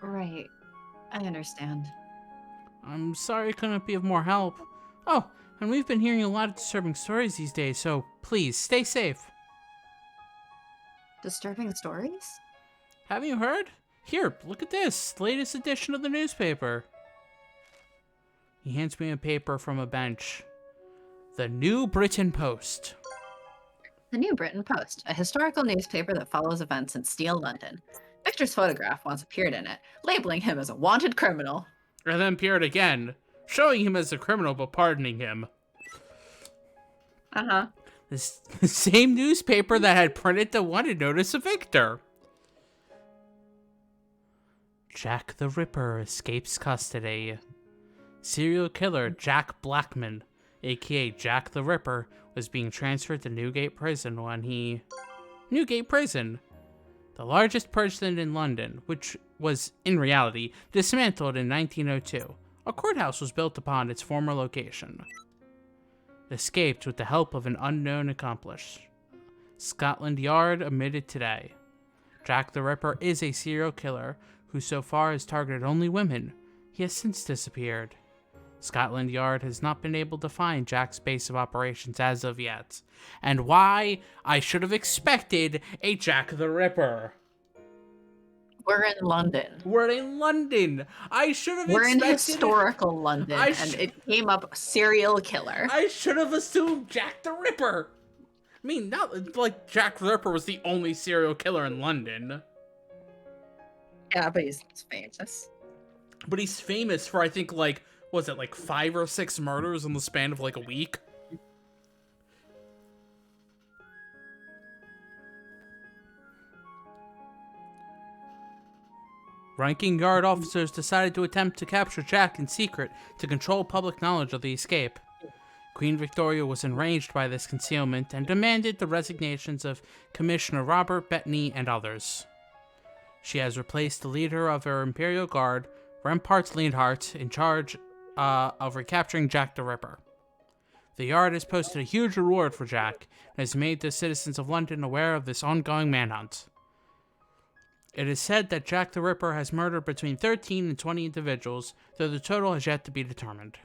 Right. I understand. I'm sorry I couldn't be of more help. Oh, and we've been hearing a lot of disturbing stories these days, so please, stay safe. Disturbing stories? Haven't you heard? Here, look at this. Latest edition of the newspaper. He hands me a paper from a bench. The New Britain Post. The New Britain Post, a historical newspaper that follows events in Steel, London. Victor's photograph once appeared in it, labeling him as a wanted criminal. And then appeared again, showing him as a criminal but pardoning him. Uh-huh. The same newspaper that had printed the wanted notice of Victor. Jack the Ripper escapes custody. Serial killer Jack Blackman, aka Jack the Ripper, was being transferred to Newgate Prison when he... Newgate Prison, the largest prison in London, which was, in reality, dismantled in 1902. A courthouse was built upon its former location. Escaped with the help of an unknown accomplice. Scotland Yard admitted today. Jack the Ripper is a serial killer who so far has targeted only women. He has since disappeared. Scotland Yard has not been able to find Jack's base of operations as of yet. And why? I should have expected a Jack the Ripper. We're in London. We're in London. I should have We're in expected historical London, and it came up serial killer. I should have assumed Jack the Ripper. I mean, not like Jack the Ripper was the only serial killer in London. Yeah, but he's famous. But he's famous for, I think, like, was it like 5 or 6 murders in the span of like a week? Ranking Yard officers decided to attempt to capture Jack in secret to control public knowledge of the escape. Queen Victoria was enraged by this concealment and demanded the resignations of Commissioner Robert Bettany and others. She has replaced the leader of her Imperial Guard, Remparts Leonhardt, in charge of recapturing Jack the Ripper. The Yard has posted a huge reward for Jack and has made the citizens of London aware of this ongoing manhunt. It is said that Jack the Ripper has murdered between 13 and 20 individuals, though the total has yet to be determined.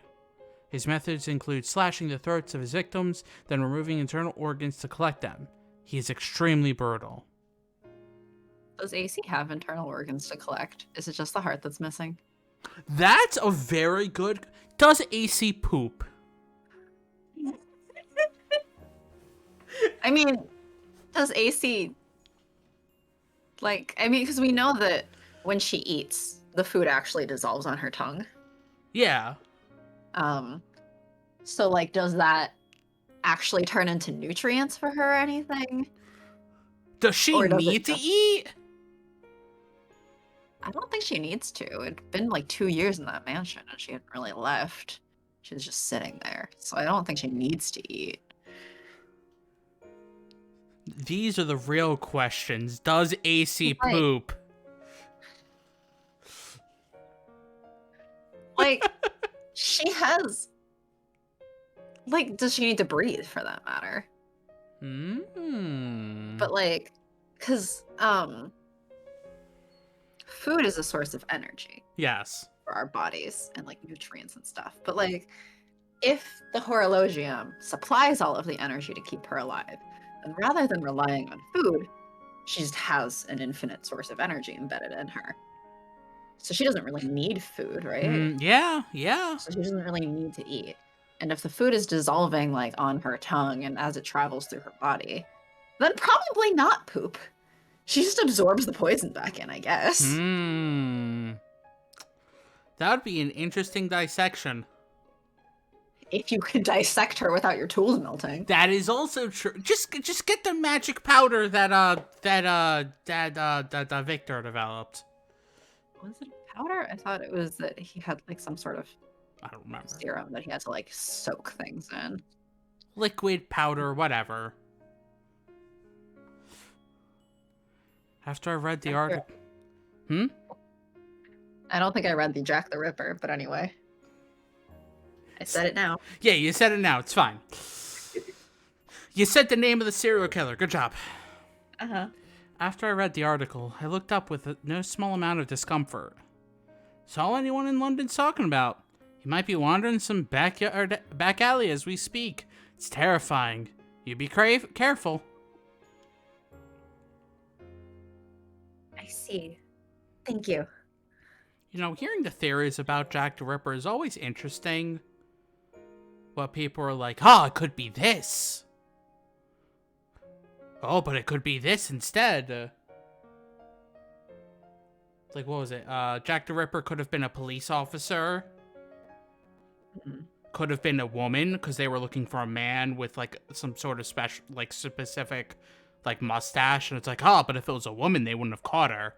His methods include slashing the throats of his victims, then removing internal organs to collect them. He is extremely brutal. Does AC have internal organs to collect? Is it just the heart that's missing? That's a very good... Does AC poop? I mean, does AC... Like, I mean, because we know that when she eats, the food actually dissolves on her tongue. Yeah. So, like, does that actually turn into nutrients for her or anything? Does she need to eat? I don't think she needs to. It'd been like 2 years in that mansion and she hadn't really left. She was just sitting there. So I don't think she needs to eat. These are the real questions. Does AC poop? Like, she has... Like, does she need to breathe for that matter? But like, because, food is a source of energy. Yes. for our bodies and like nutrients and stuff. But like, if the horologium supplies all of the energy to keep her alive, then rather than relying on food, she just has an infinite source of energy embedded in her. So she doesn't really need food, right? Yeah. So she doesn't really need to eat. And if the food is dissolving like on her tongue and as it travels through her body, then probably not poop. She just absorbs the poison back in, I guess. That would be an interesting dissection. If you could dissect her without your tools melting. That is also true. Just get the magic powder that Victor developed. Was it powder? I thought it was that he had like some sort of I don't remember. serum that he had to like soak things in. Liquid, powder, whatever. After I read the article. I don't think I read the Jack the Ripper, but anyway. I said it now. Yeah, you said it now. It's fine. You said the name of the serial killer. Good job. Uh-huh. After I read the article, I looked up with no small amount of discomfort. It's all anyone in London's talking about. He might be wandering some back alley as we speak. It's terrifying. You be careful. I see. Thank you. You know, hearing the theories about Jack the Ripper is always interesting. What people are like, it could be this. Oh, but it could be this instead. Like, what was it? Jack the Ripper could have been a police officer. Could have been a woman, because they were looking for a man with, like, some sort of specific, like, mustache. And it's like, but if it was a woman, they wouldn't have caught her.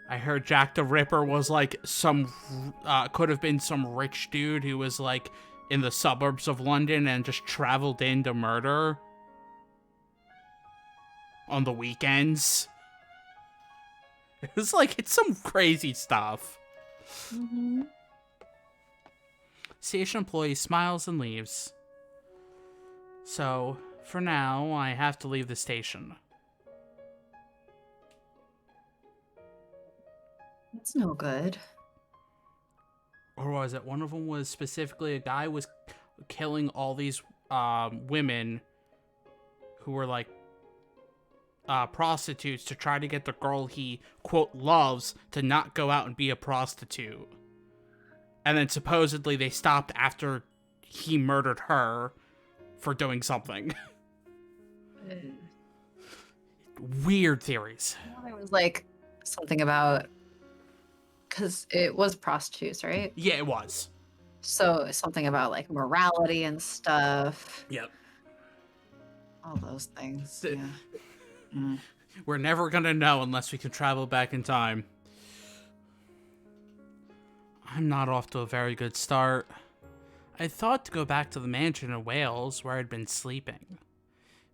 I heard Jack the Ripper was, like, could have been some rich dude who was, like, in the suburbs of London and just traveled in to murder on the weekends. It's some crazy stuff. Station employee smiles and leaves. So, for now, I have to leave the station. It's no good. Or was it one of them was specifically a guy was killing all these women who were like prostitutes to try to get the girl he quote loves to not go out and be a prostitute. And then supposedly they stopped after he murdered her for doing something. Weird theories. There was like something about, because it was prostitutes, right? Yeah, it was. So something about like morality and stuff. Yep. All those things. Yeah. We're never gonna know unless we can travel back in time. I'm not off to a very good start. I thought to go back to the mansion in Wales where I'd been sleeping.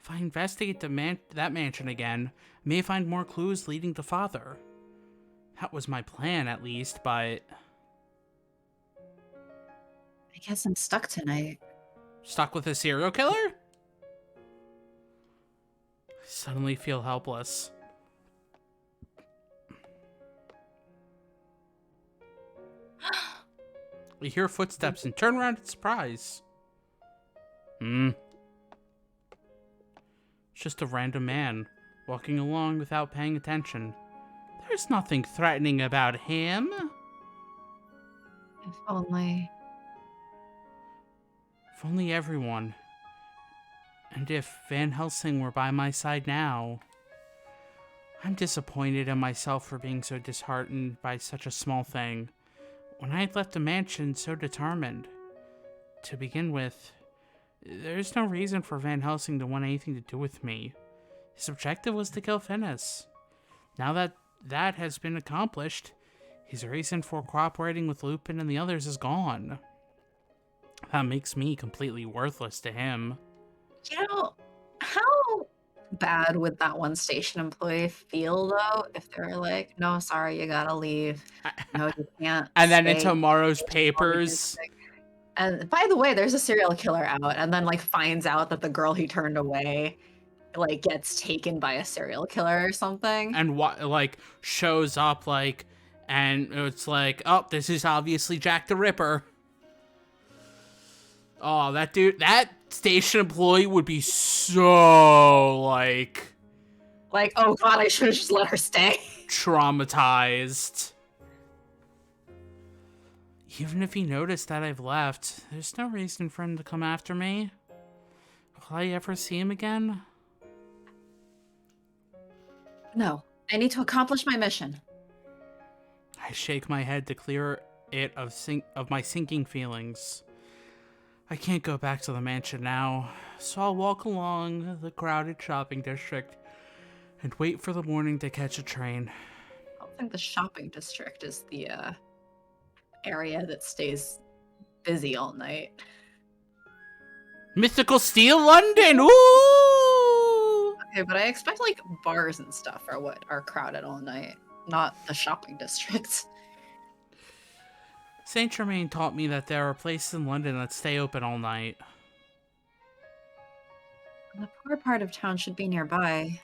If I investigate that mansion again, I may find more clues leading to Father. That was my plan, at least, but... I guess I'm stuck tonight. Stuck with a serial killer? I suddenly feel helpless. We hear footsteps and turn around in surprise. It's just a random man, walking along without paying attention. There's nothing threatening about him. If only. If only everyone. And if Van Helsing were by my side now. I'm disappointed in myself for being so disheartened by such a small thing. When I had left the mansion so determined. To begin with, there's no reason for Van Helsing to want anything to do with me. His objective was to kill Finnis. Now that that has been accomplished, his reason for cooperating with Lupin and the others is gone. That makes me completely worthless to him. You know, how bad would that one station employee feel, though, if they're like, no, sorry, you gotta leave. No, you can't. And then in tomorrow's papers. And by the way, there's a serial killer out, and then like finds out that the girl he turned away like gets taken by a serial killer or something. And what like shows up like, and it's like, oh, this is obviously Jack the Ripper. Oh, that dude, that station employee would be so like Like, oh god, I should have just let her stay. traumatized. Even if he noticed that I've left, there's no reason for him to come after me. Will I ever see him again? No, I need to accomplish my mission. I shake my head to clear it of my sinking feelings. I can't go back to the mansion now, so I'll walk along the crowded shopping district and wait for the morning to catch a train. I don't think the shopping district is the area that stays busy all night. Mythical Steel London! Ooh! Okay, but I expect like bars and stuff are what are crowded all night, not the shopping districts. Saint Germain taught me that there are places in London that stay open all night. The poor part of town should be nearby.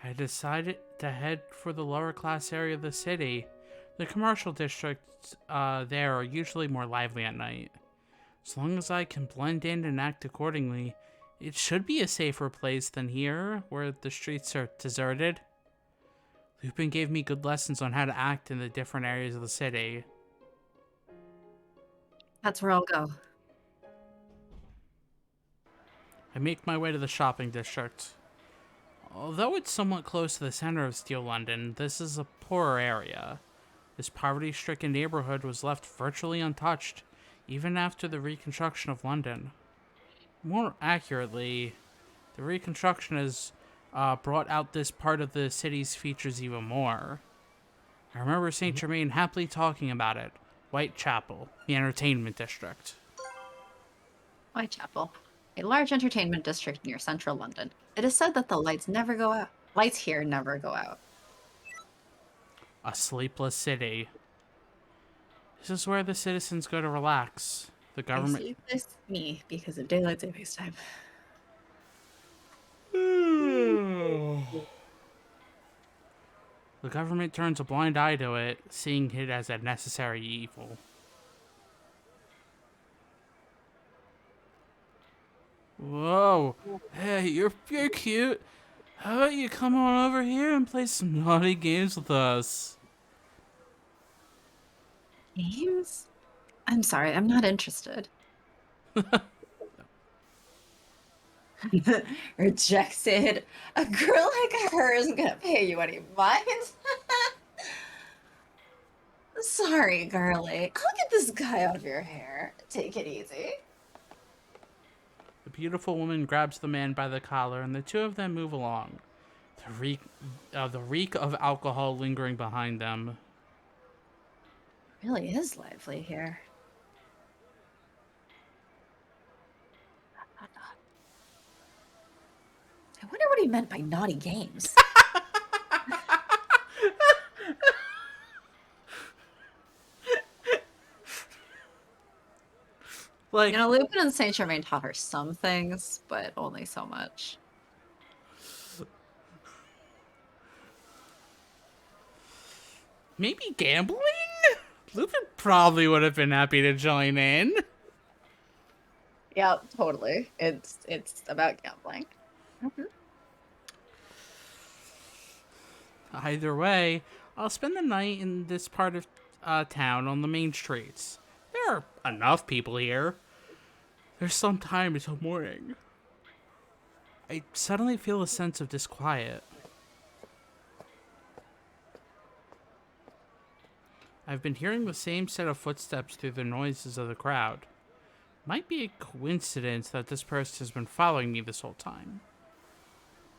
I decided to head for the lower class area of the city. The commercial districts there are usually more lively at night. As long as I can blend in and act accordingly, it should be a safer place than here, where the streets are deserted. Lupin gave me good lessons on how to act in the different areas of the city. That's where I'll go. I make my way to the shopping district. Although it's somewhat close to the center of Steel London, this is a poorer area. This poverty-stricken neighborhood was left virtually untouched, even after the reconstruction of London. More accurately, the reconstruction has brought out this part of the city's features even more. I remember Saint Germain happily talking about it. Whitechapel, the entertainment district. Whitechapel, a large entertainment district near central London. It is said that the lights never go out. Lights here never go out. A sleepless city. This is where the citizens go to relax. The government. Sleepless me because of daylight savings time. The government turns a blind eye to it, seeing it as a necessary evil. Whoa. Hey, you're cute. How about you come on over here and play some naughty games with us? Games? I'm sorry, I'm not interested. Rejected. A girl like her isn't gonna pay you any mind. Sorry, girly. I'll get this guy out of your hair. Take it easy. The beautiful woman grabs the man by the collar, and the two of them move along. The reek of alcohol lingering behind them. It really is lively here. I wonder what he meant by naughty games. Like, You know, Lupin and Saint Germain taught her some things, but only so much. maybe gambling? Lupin probably would have been happy to join in. Yeah, totally. It's about gambling. Either way, I'll spend the night in this part of town on the main streets. There are enough people here. There's some time until morning. I suddenly feel a sense of disquiet. I've been hearing the same set of footsteps through the noises of the crowd. Might be a coincidence that this person has been following me this whole time.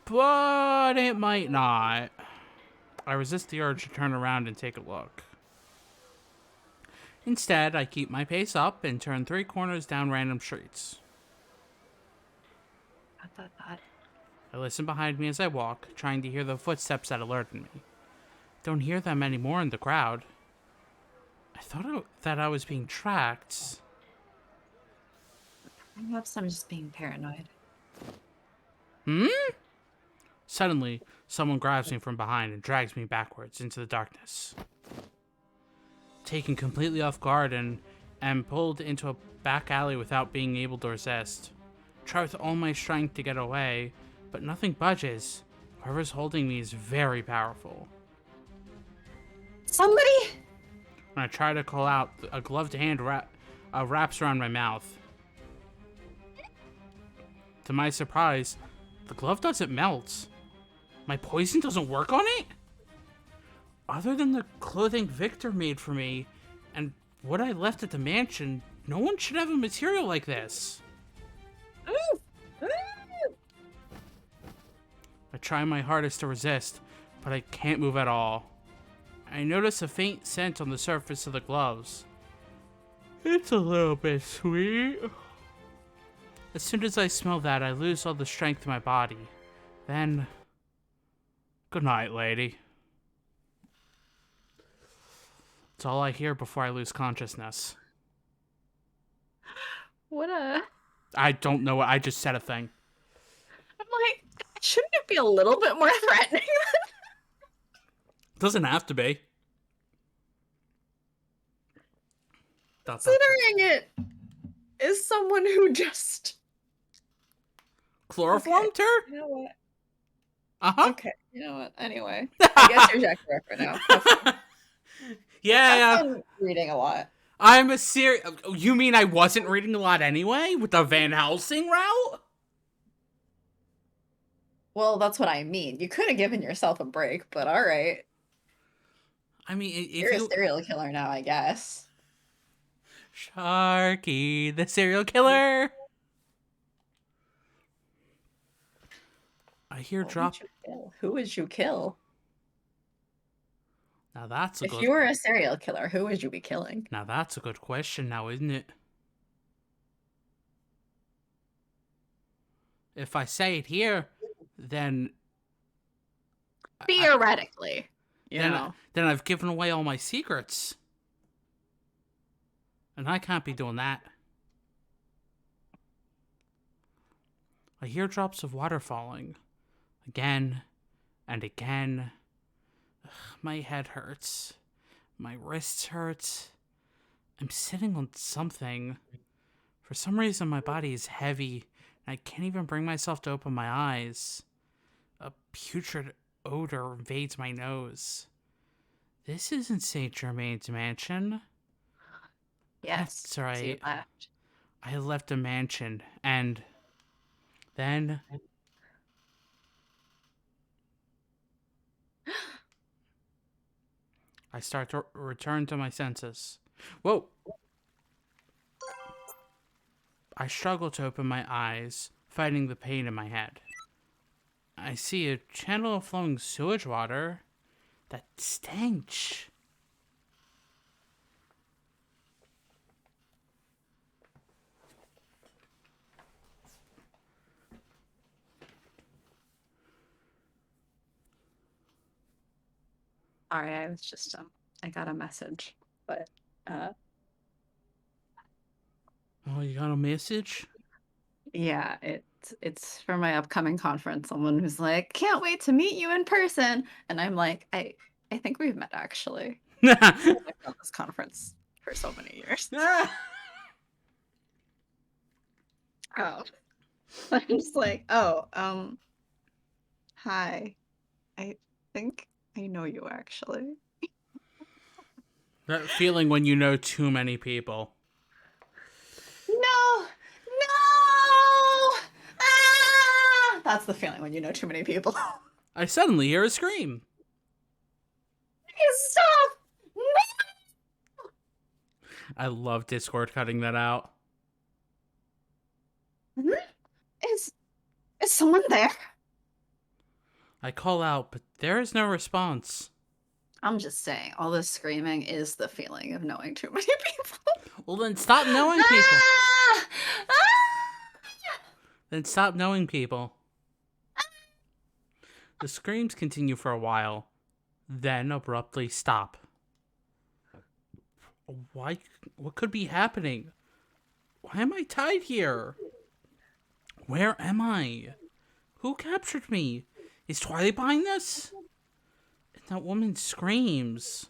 But it might not. I resist the urge to turn around and take a look. Instead, I keep my pace up and turn 3 corners down random streets. I listen behind me as I walk, trying to hear the footsteps that alerted me. Don't hear them anymore in the crowd. I thought that I was being tracked. Perhaps I'm just being paranoid. Hmm? Suddenly, someone grabs me from behind and drags me backwards into the darkness. Taken completely off guard and pulled into a back alley without being able to resist. Try with all my strength to get away, but nothing budges. Whoever's holding me is very powerful. Somebody? When I try to call out, a gloved hand wraps around my mouth. To my surprise, the glove doesn't melt. My poison doesn't work on it? Other than the clothing Victor made for me and what I left at the mansion, no one should have a material like this. I try my hardest to resist, but I can't move at all. I notice a faint scent on the surface of the gloves. It's a little bit sweet. As soon as I smell that, I lose all the strength in my body. Then, good night, lady. It's all I hear before I lose consciousness. What a... I don't know what I just said a thing. I'm like, shouldn't it be a little bit more threatening? Doesn't have to be. Considering it is someone who just chloroformed her? You know what? Uh-huh. Okay, you know what? Anyway, I guess you're Jack the Ripper now. Yeah. I'm reading a lot. I'm a serious... You mean I wasn't reading a lot anyway? With the Van Helsing route? Well, that's what I mean. You could have given yourself a break, but alright. I mean, if you're a serial killer now, I guess. Sharky, the serial killer. I hear drop... Who would you kill? Now that's a if good... you were a serial killer, who would you be killing? Now that's a good question now, isn't it? If I say it here, then... Theoretically, you then I've given away all my secrets. And I can't be doing that. I hear drops of water falling. Again and again. Ugh, my head hurts. My wrists hurt. I'm sitting on something. For some reason, my body is heavy, and I can't even bring myself to open my eyes. A putrid odor invades my nose. This isn't St. Germain's mansion. Yes, that's right. So you left. I left a mansion, and then I start to return to my senses. Whoa! I struggle to open my eyes, fighting the pain in my head. I see a channel of flowing sewage water. That stench. Sorry, I was just I got a message, but Oh, you got a message? Yeah, it's for my upcoming conference. Someone who's like, "Can't wait to meet you in person," and I'm like, I think we've met actually. I've done this conference for so many years. Oh, I'm just like, oh, hi. I think I know you actually. That feeling when you know too many people. No! Ah! That's the feeling when you know too many people. I suddenly hear a scream. Stop! No! I love Discord cutting that out. Is someone there? I call out, but there is no response. I'm just saying, all this screaming is the feeling of knowing too many people. Well, then stop knowing people. Then stop knowing people. The screams continue for a while, then abruptly stop. Why? What could be happening? Why am I tied here? Where am I? Who captured me? Is Twilight behind this? And that woman screams.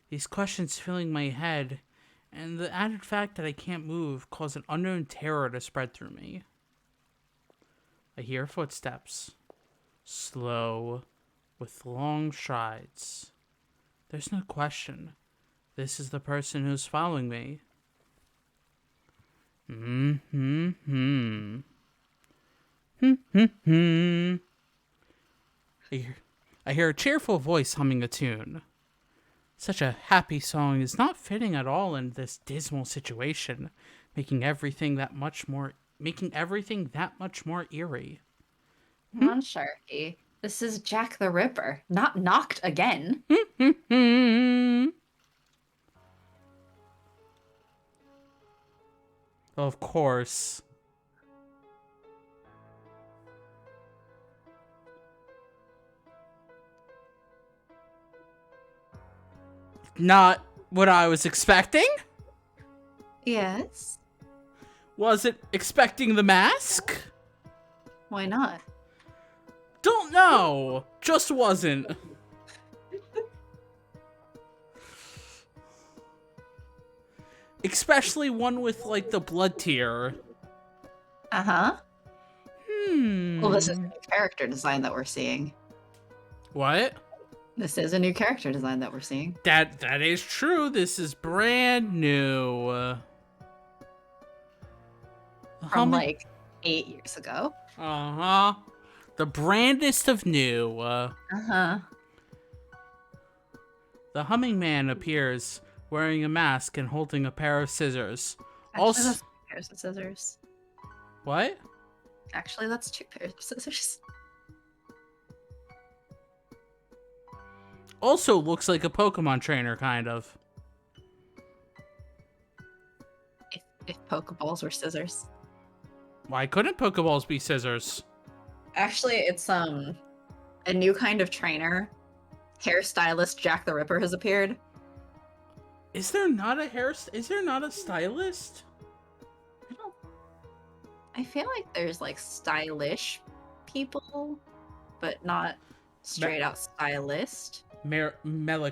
These questions filling my head, and the added fact that I can't move cause an unknown terror to spread through me. I hear footsteps. Slow, with long strides. There's no question. This is the person who's following me. I hear a cheerful voice humming a tune. Such a happy song is not fitting at all in this dismal situation, making everything that much more eerie. Come on, Sharky. This is Jack the Ripper, not knocked again. Of course. Not what I was expecting? Yes. Was it expecting the mask? Why not? Don't know. Just wasn't. Especially one with, like, the blood tier. Uh-huh. Well, this is a new character design that we're seeing. What? This is a new character design that we're seeing. That is true. This is brand new. From, like, 8 years ago. Uh-huh. The brandest of new. Uh-huh. The humming man appears wearing a mask and holding a pair of scissors. Actually, that's 2 pairs of scissors. What? Actually, that's 2 pairs of scissors. Also looks like a Pokemon trainer, kind of. If Pokeballs were scissors. Why couldn't Pokeballs be scissors? Actually, it's a new kind of trainer. Hairstylist Jack the Ripper has appeared. Is there not a stylist? I feel like there's like stylish people, but not straight out stylist. Melik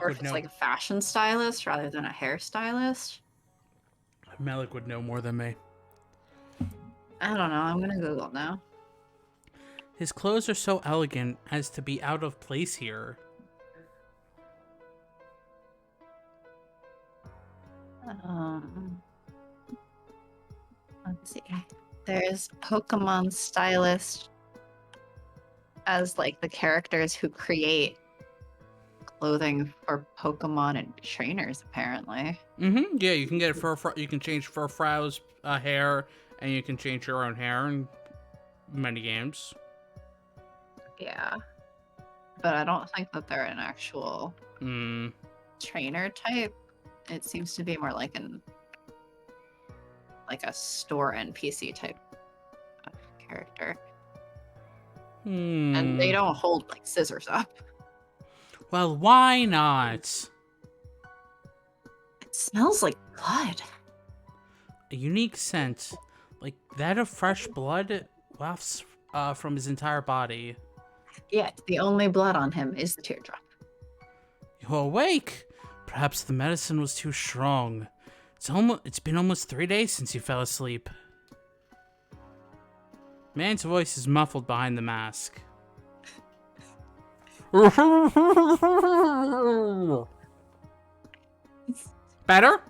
Or would if it's know. like a fashion stylist rather than a hairstylist. Melik would know more than me. I don't know. I'm gonna Google now. His clothes are so elegant as to be out of place here. Let's see. There's Pokemon stylist as like the characters who create clothing for Pokemon and trainers, apparently. Yeah, you can get you can change Furfrow's hair, and you can change your own hair in many games. Yeah. But I don't think that they're an actual trainer type. It seems to be more like a store NPC type of character. And they don't hold like scissors up. Well, why not? It smells like blood. A unique scent, like that of fresh blood, wafts from his entire body. Yet the only blood on him is the teardrop. You're awake. Perhaps the medicine was too strong. It's been almost 3 days since you fell asleep. Man's voice is muffled behind the mask. Better?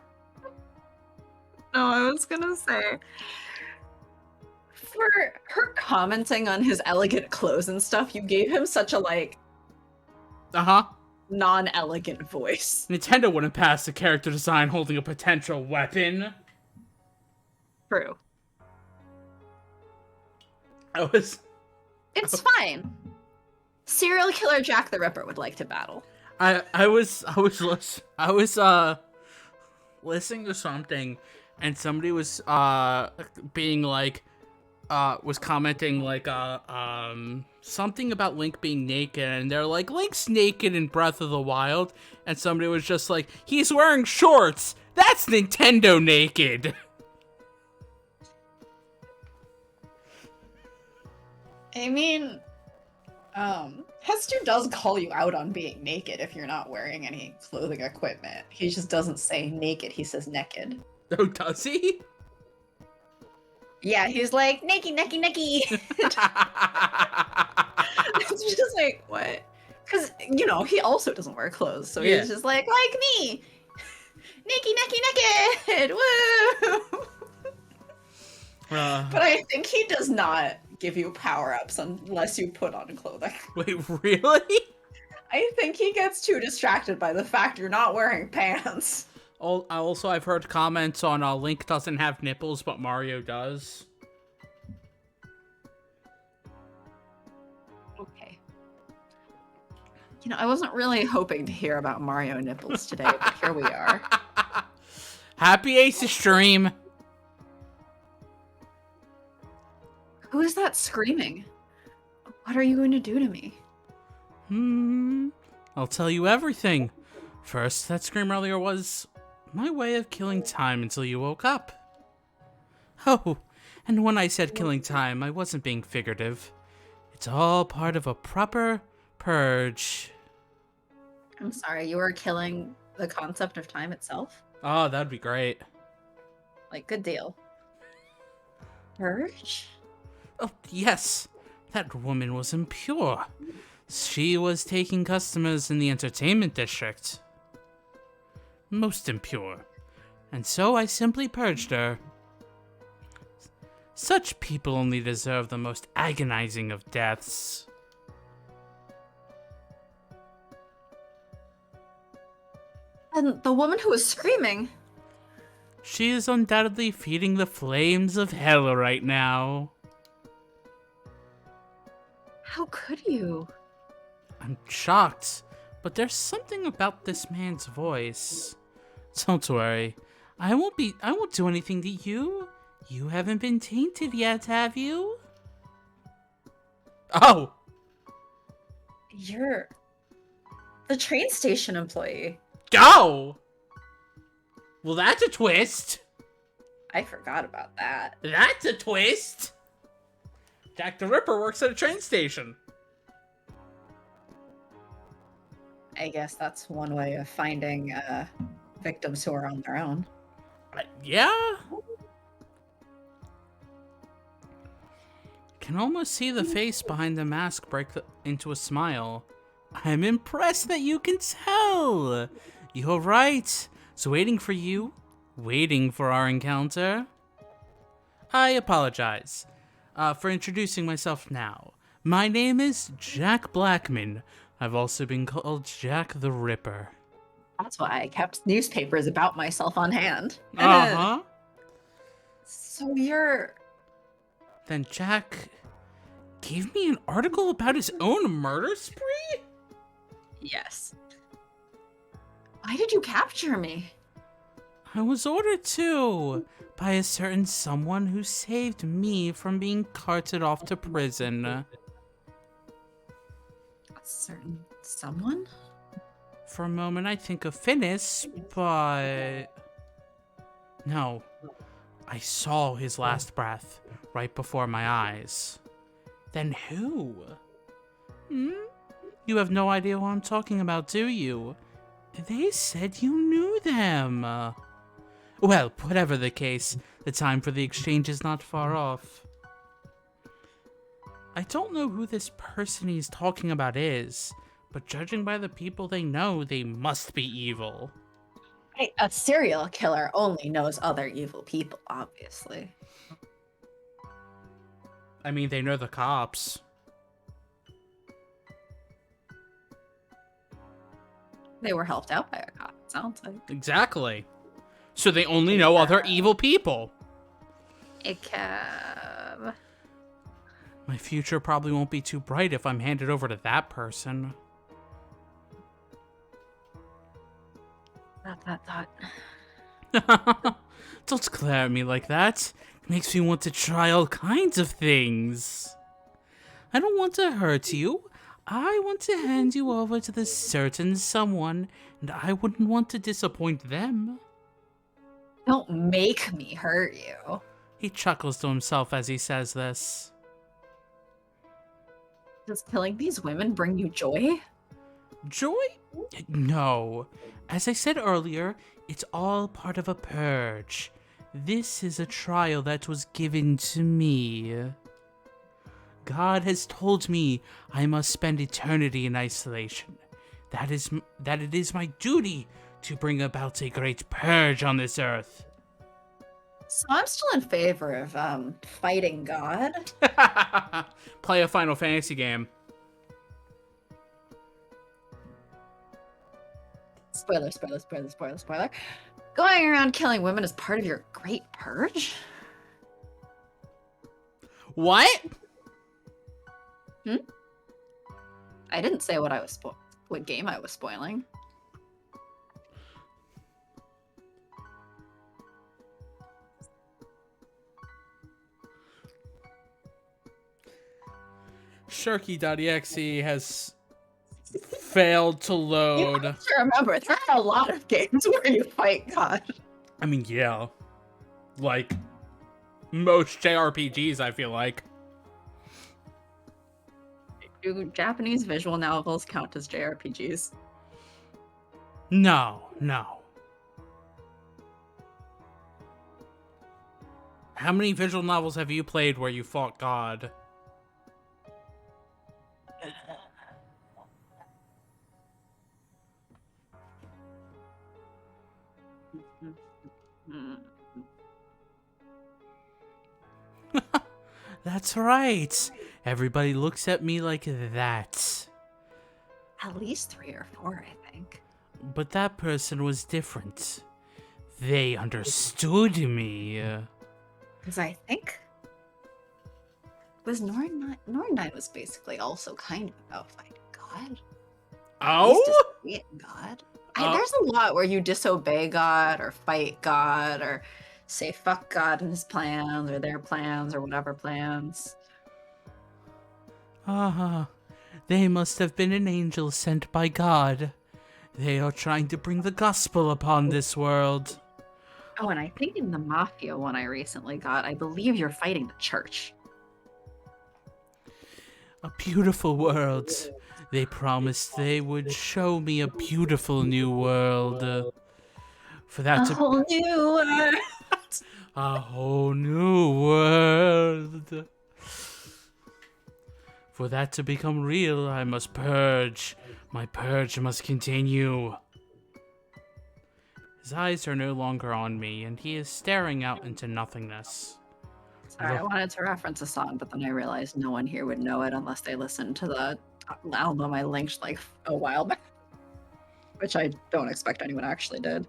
No, I was gonna say, for her commenting on his elegant clothes and stuff, you gave him such a like non-elegant voice. Nintendo wouldn't pass a character design holding a potential weapon. True. It's fine. Serial killer Jack the Ripper would like to battle. I was listening to something, and somebody was being like was commenting like something about Link being naked, and they're like, Link's naked in Breath of the Wild, and somebody was just like, he's wearing shorts. That's Nintendo naked. I mean, Hestu does call you out on being naked if you're not wearing any clothing equipment. He just doesn't say naked, he says naked. Oh, does he? Yeah, he's like, naked, naked, naked. It's just like, what? Because, you know, he also doesn't wear clothes, so Yeah. he's just like me! Naked, naked, naked! Woo! But I think he does not give you power-ups unless you put on clothing. Wait, really? I think he gets too distracted by the fact you're not wearing pants. Also, I've heard comments on Link doesn't have nipples, but Mario does. Okay. You know, I wasn't really hoping to hear about Mario nipples today, but here we are. Happy Ace's stream. Who is that screaming? What are you going to do to me? I'll tell you everything. First, that scream earlier was my way of killing time until you woke up. Oh, and when I said killing time, I wasn't being figurative. It's all part of a proper purge. I'm sorry, you were killing the concept of time itself? Oh, that'd be great. Like, good deal. Purge? Oh, yes. That woman was impure. She was taking customers in the entertainment district. Most impure. And so I simply purged her. Such people only deserve the most agonizing of deaths. And the woman who was screaming? She is undoubtedly feeding the flames of hell right now. How could you? I'm shocked, but there's something about this man's voice. Don't worry, I won't do anything to you. You haven't been tainted yet, have you? Oh! You're the train station employee. Go! Well, that's a twist. I forgot about that. That's a twist. Jack the Ripper works at a train station. I guess that's one way of finding victims who are on their own. Yeah? Can almost see the face behind the mask break into a smile. I'm impressed that you can tell. You're right. So waiting for you, waiting for our encounter. I apologize for introducing myself now. My name is Jack Blackman. I've also been called Jack the Ripper. That's why I kept newspapers about myself on hand. Uh-huh. So you're... Then Jack gave me an article about his own murder spree? Yes. Why did you capture me? I was ordered to by a certain someone who saved me from being carted off to prison. A certain someone? For a moment, I think of Finis, but... No. I saw his last breath right before my eyes. Then who? You have no idea who I'm talking about, do you? They said you knew them. Well, whatever the case, the time for the exchange is not far off. I don't know who this person he's talking about is, but judging by the people they know, they must be evil. A serial killer only knows other evil people, obviously. I mean, they know the cops. They were helped out by a cop, it sounds like. Exactly. So they only know other evil people. A cab. My future probably won't be too bright if I'm handed over to that person. Don't glare at me like that. It makes me want to try all kinds of things. I don't want to hurt you. I want to hand you over to this certain someone, and I wouldn't want to disappoint them. Don't make me hurt you. He chuckles to himself as he says this. Does killing these women bring you joy? Joy? No. As I said earlier, it's all part of a purge. This is a trial that was given to me. God has told me I must spend eternity in isolation. That it is my duty to bring about a great purge on this earth. So I'm still in favor of fighting God. Play a Final Fantasy game. Spoiler, spoiler, spoiler, spoiler, spoiler. Going around killing women is part of your great purge? What? I didn't say what what game I was spoiling. Sharky.exe has failed to load. You have to remember, there are a lot of games where you fight God. I mean, yeah. Like, most JRPGs, I feel like. Do Japanese visual novels count as JRPGs? No. How many visual novels have you played where you fought God? That's right. Everybody looks at me like that. At least 3 or 4, I think. But that person was different. They understood me. Because I think... Nornite was basically also kind of about fighting God. At least disobeying God. There's a lot where you disobey God, or fight God, or say fuck God and his plans, or their plans, or whatever plans. They must have been an angel sent by God. They are trying to bring the gospel upon this world. Oh, and I think in the Mafia one I recently got, I believe you're fighting the church. A beautiful world. They promised they would show me a beautiful new world. For that to... whole new world. A whole new world. For that to become real, I must purge. My purge must continue. His eyes are no longer on me, and he is staring out into nothingness. Sorry, I wanted to reference a song, but then I realized no one here would know it unless they listened to the album I linked like a while back. Which I don't expect anyone actually did.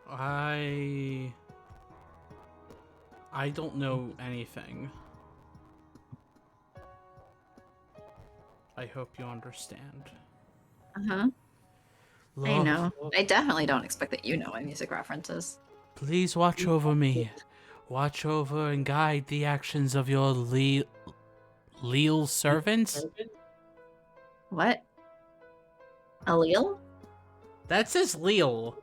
I don't know anything. I hope you understand. Uh-huh. I know. I definitely don't expect that you know my music references. Please watch over me. Watch over and guide the actions of your leal servants. What? Allele? That says leal.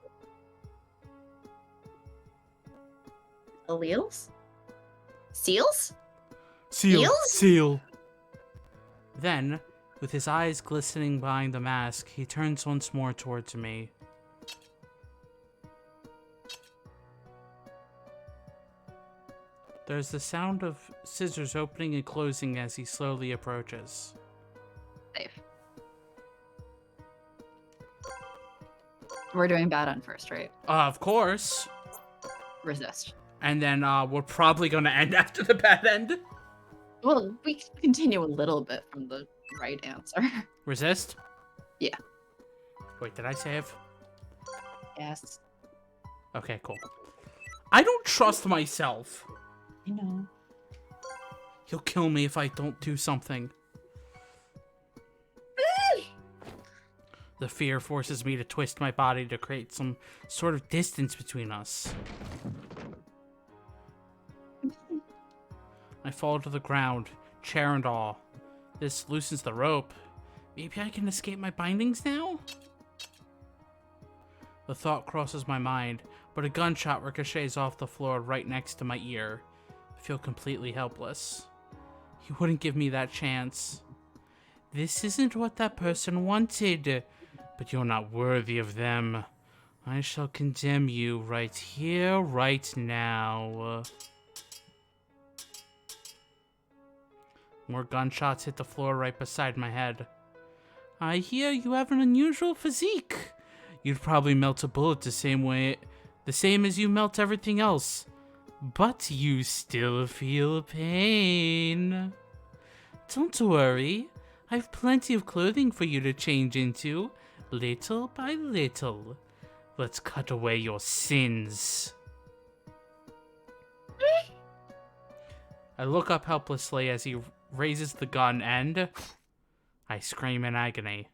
Alleles? Seals? Seal. Then, with his eyes glistening behind the mask, he turns once more towards me. There's the sound of scissors opening and closing as he slowly approaches. Safe. We're doing bad on first, right? Of course. Resist. And then we're probably going to end after the bad end. Well, we can continue a little bit from the right answer. Resist? Yeah. Wait, did I save? Yes. Okay, cool. I don't trust myself. I know. He'll kill me if I don't do something. The fear forces me to twist my body to create some sort of distance between us. I fall to the ground, chair and all. This loosens the rope. Maybe I can escape my bindings now? The thought crosses my mind, but a gunshot ricochets off the floor right next to my ear. I feel completely helpless. He wouldn't give me that chance. This isn't what that person wanted, but you're not worthy of them. I shall condemn you right here, right now. More gunshots hit the floor right beside my head. I hear you have an unusual physique. You'd probably melt a bullet the same as you melt everything else. But you still feel pain. Don't worry. I've plenty of clothing for you to change into, little by little. Let's cut away your sins. I look up helplessly as he raises the gun and I scream in agony.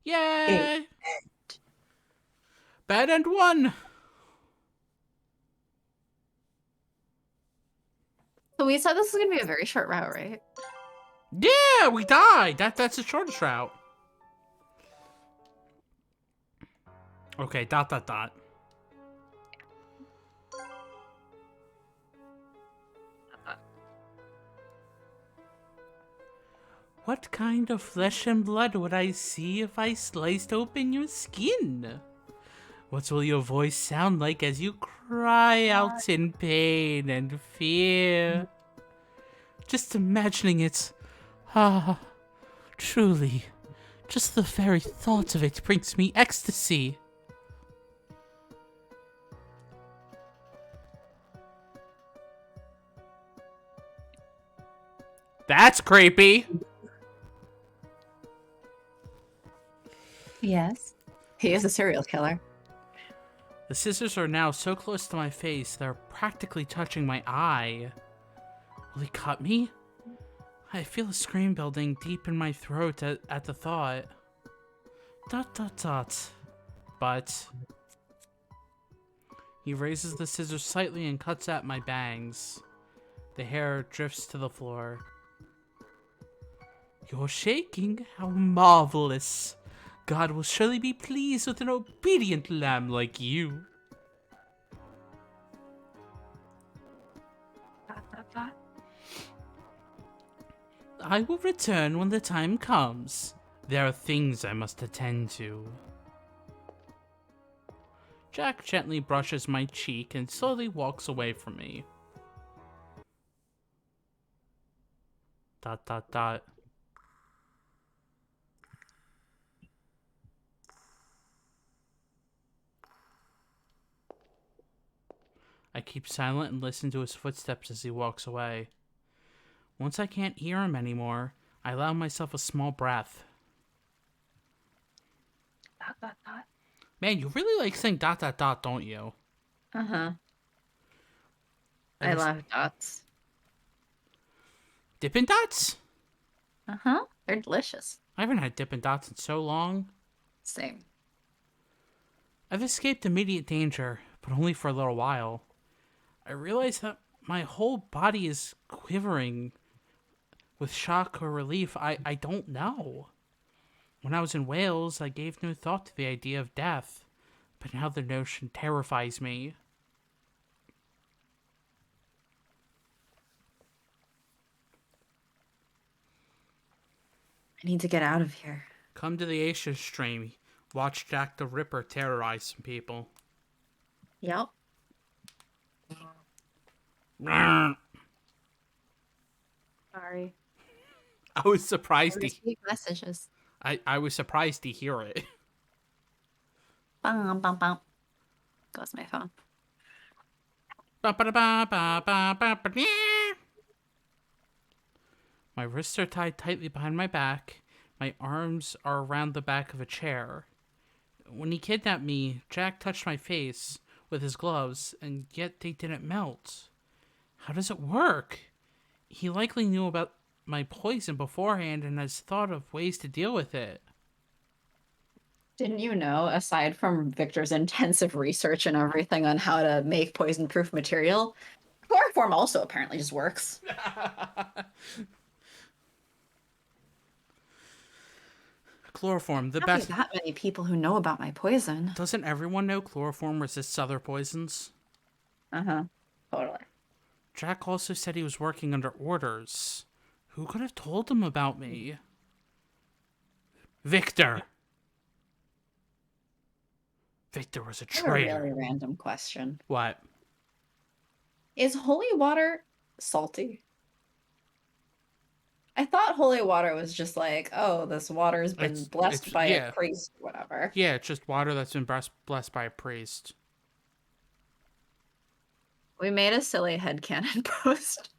Yay! Bad end 1! So we said this is gonna be a very short route, right? Yeah, we died! That's the shortest route. Okay, ... What kind of flesh and blood would I see if I sliced open your skin? What will your voice sound like as you cry out in pain and fear? Just imagining it. Truly. Just the very thought of it brings me ecstasy. That's creepy. Yes. He is a serial killer. The scissors are now so close to my face, they're practically touching my eye. Will he cut me? I feel a scream building deep in my throat at the thought. ... But... He raises the scissors slightly and cuts at my bangs. The hair drifts to the floor. You're shaking? How marvelous! God will surely be pleased with an obedient lamb like you. I will return when the time comes. There are things I must attend to. Jack gently brushes my cheek and slowly walks away from me. ... I keep silent and listen to his footsteps as he walks away. Once I can't hear him anymore, I allow myself a small breath. ... Man, you really like saying ... don't you? Uh-huh. I love dots. Dippin' Dots? Uh-huh. They're delicious. I haven't had Dippin' Dots in so long. Same. I've escaped immediate danger, but only for a little while. I realize that my whole body is quivering with shock or relief. I don't know. When I was in Wales, I gave no thought to the idea of death, but now the notion terrifies me. I need to get out of here. Come to the Asia stream. Watch Jack the Ripper terrorize some people. Yep. Sorry. I was surprised to Sweet messages. I was surprised to hear it. Bum, bum, bum. Goes my phone. My wrists are tied tightly behind my back. My arms are around the back of a chair. When he kidnapped me, Jack touched my face with his gloves, and yet they didn't melt. How does it work? He likely knew about my poison beforehand and has thought of ways to deal with it. Didn't you know, aside from Victor's intensive research and everything on how to make poison-proof material, chloroform also apparently just works. Chloroform, the Not be best. that many people who know about my poison. Doesn't everyone know chloroform resists other poisons? Uh-huh. Totally. Jack also said he was working under orders. Who could have told him about me? Victor! Victor was a I have a traitor. really random question. What? Is holy water salty? I thought holy water was just like, oh, this water's been blessed by a priest, whatever. Yeah, it's just water that's been blessed by a priest. We made a silly headcanon post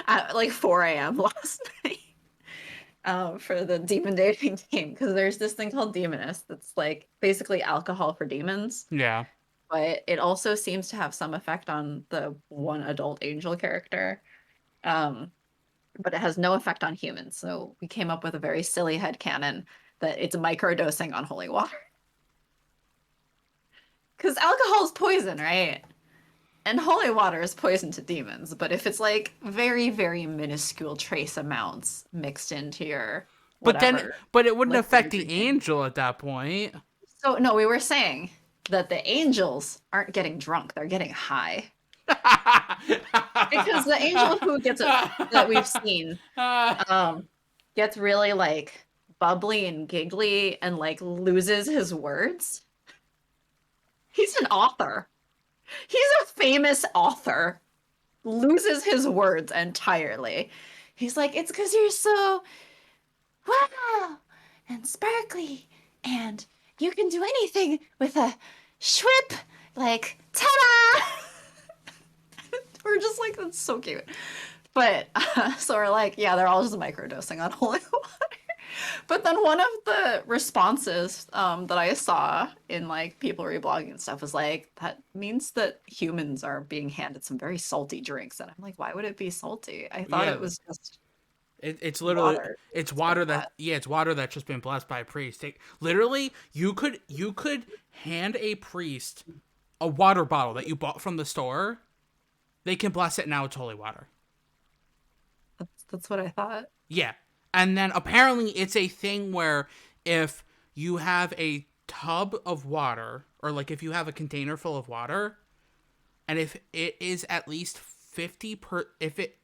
at like 4 a.m. last night for the demon dating game, because there's this thing called Demoness that's like basically alcohol for demons. Yeah. But it also seems to have some effect on the one adult angel character. But it has no effect on humans. So we came up with a very silly headcanon that it's microdosing on holy water. Because alcohol is poison, right? And holy water is poison to demons. But if it's like very, very minuscule trace amounts mixed into your whatever, but it wouldn't affect the angel at that point. So no, we were saying that the angels aren't getting drunk; they're getting high. Because the angel who gets it that we've seen gets really like bubbly and giggly and like loses his words. He's an author. He's a famous author. Loses his words entirely. He's like, it's because you're so wow and sparkly and you can do anything with a shwip, like ta-da! We're just like, that's so cute. But so we're like, yeah, they're all just microdosing on holy water. But then one of the responses that I saw in like people reblogging and stuff was like, that means that humans are being handed some very salty drinks. And I'm like, why would it be salty? I thought it was just it's literally water. It's water it's water that's just been blessed by a priest. Literally, you could hand a priest a water bottle that you bought from the store. They can bless it now. It's holy water. That's what I thought. Yeah. And then apparently it's a thing where if you have a tub of water, or like if you have a container full of water, and if it is at least 51% of it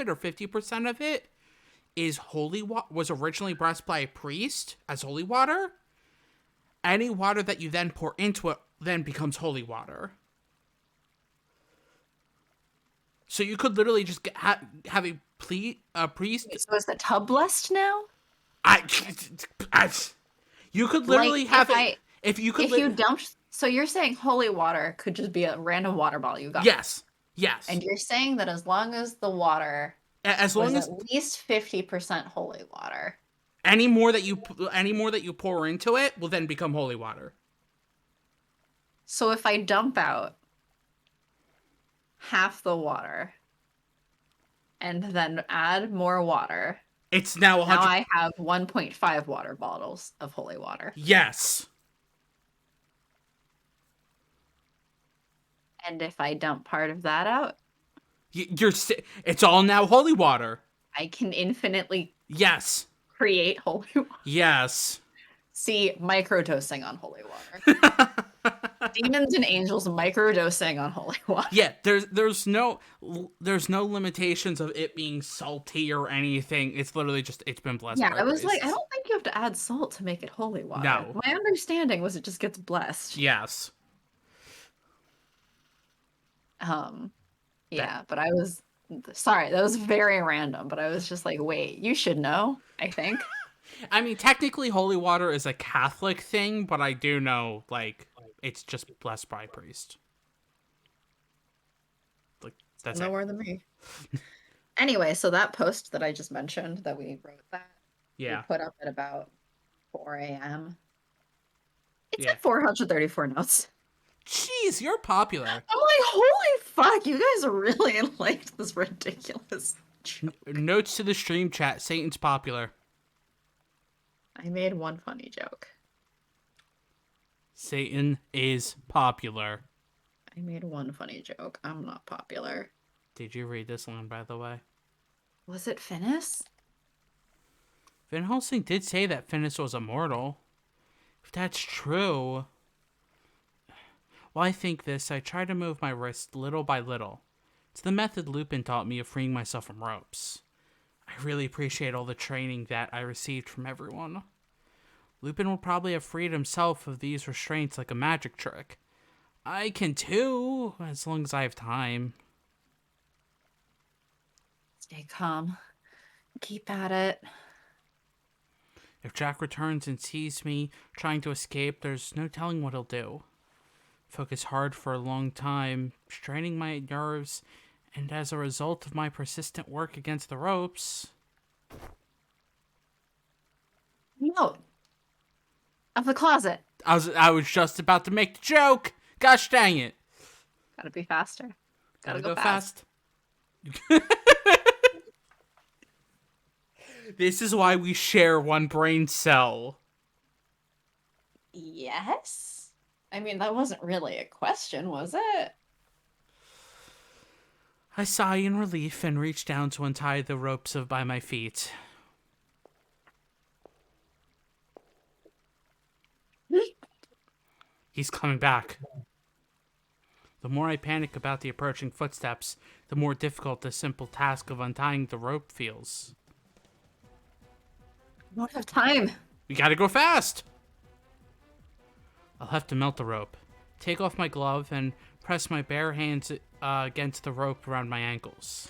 or 50% of it is was originally blessed by a priest as holy water, any water that you then pour into it then becomes holy water. So you could literally just have a priest. Wait, so is the tub blessed now? You could literally like, have it. If you dumped. So you're saying holy water could just be a random water bottle you got? Yes. And you're saying that as long as the water was at least 50% holy water, any more that you pour into it will then become holy water. So if I dump out half the water and then add more water, it's now 100. Now I have 1.5 water bottles of holy water. Yes. And if I dump part of that out, it's all now holy water. I can infinitely create holy water. Yes. See, microdosing on holy water. Demons and angels microdosing on holy water. Yeah, there's no limitations of it being salty or anything. It's literally just it's been blessed. Yeah, I was like, I don't think you have to add salt to make it holy water. No. My understanding was it just gets blessed. Yes. Yeah, but I was sorry, that was very random, but I was just like, wait, you should know, I think. I mean, technically holy water is a Catholic thing, but I do know like it's just blessed by a priest. Like that's no more than me. Anyway, so that post that I just mentioned that we wrote we put up at about 4 a.m. It's at 434 notes. Jeez, you're popular. I'm like, holy fuck, you guys really liked this ridiculous joke. Notes to the stream chat, Satan's popular. I made one funny joke. Satan is popular. I made one funny joke. I'm not popular. Did you read this one, by the way? Was it Finis? Van Helsing did say that Finis was immortal. If that's true... While I think this, I try to move my wrist little by little. It's the method Lupin taught me of freeing myself from ropes. I really appreciate all the training that I received from everyone. Lupin will probably have freed himself of these restraints like a magic trick. I can too, as long as I have time. Stay calm. Keep at it. If Jack returns and sees me trying to escape, there's no telling what he'll do. Focus hard for a long time, straining my nerves, and as a result of my persistent work against the ropes... Note of the closet. I was just about to make the joke! Gosh dang it! Gotta be faster. Gotta go fast. This is why we share one brain cell. Yes? I mean, that wasn't really a question, was it? I sigh in relief and reach down to untie the ropes by my feet. He's coming back. The more I panic about the approaching footsteps, the more difficult the simple task of untying the rope feels. I don't have time. We gotta go fast! I'll have to melt the rope, take off my glove, and press my bare hands against the rope around my ankles.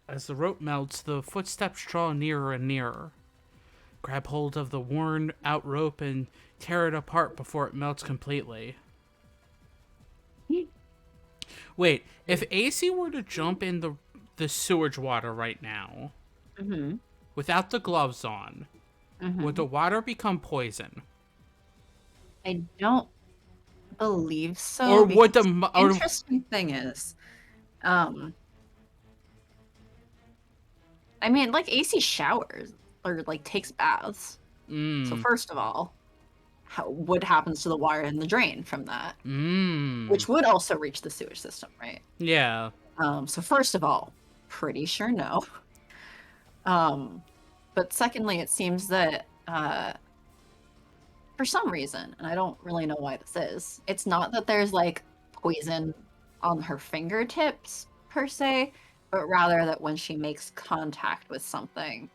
As the rope melts, the footsteps draw nearer and nearer. Grab hold of the worn-out rope and tear it apart before it melts completely. Wait, if AC were to jump in the sewage water right now, without the gloves on, would the water become poison? I don't believe so. Or would the... interesting thing is, I mean, like, AC showers, or, like, takes baths. So first of all, what happens to the water in the drain from that? Which would also reach the sewage system, right? Yeah. So first of all, pretty sure no. But secondly, it seems that for some reason, and I don't really know why this is, it's not that there's like poison on her fingertips per se, but rather that when she makes contact with something,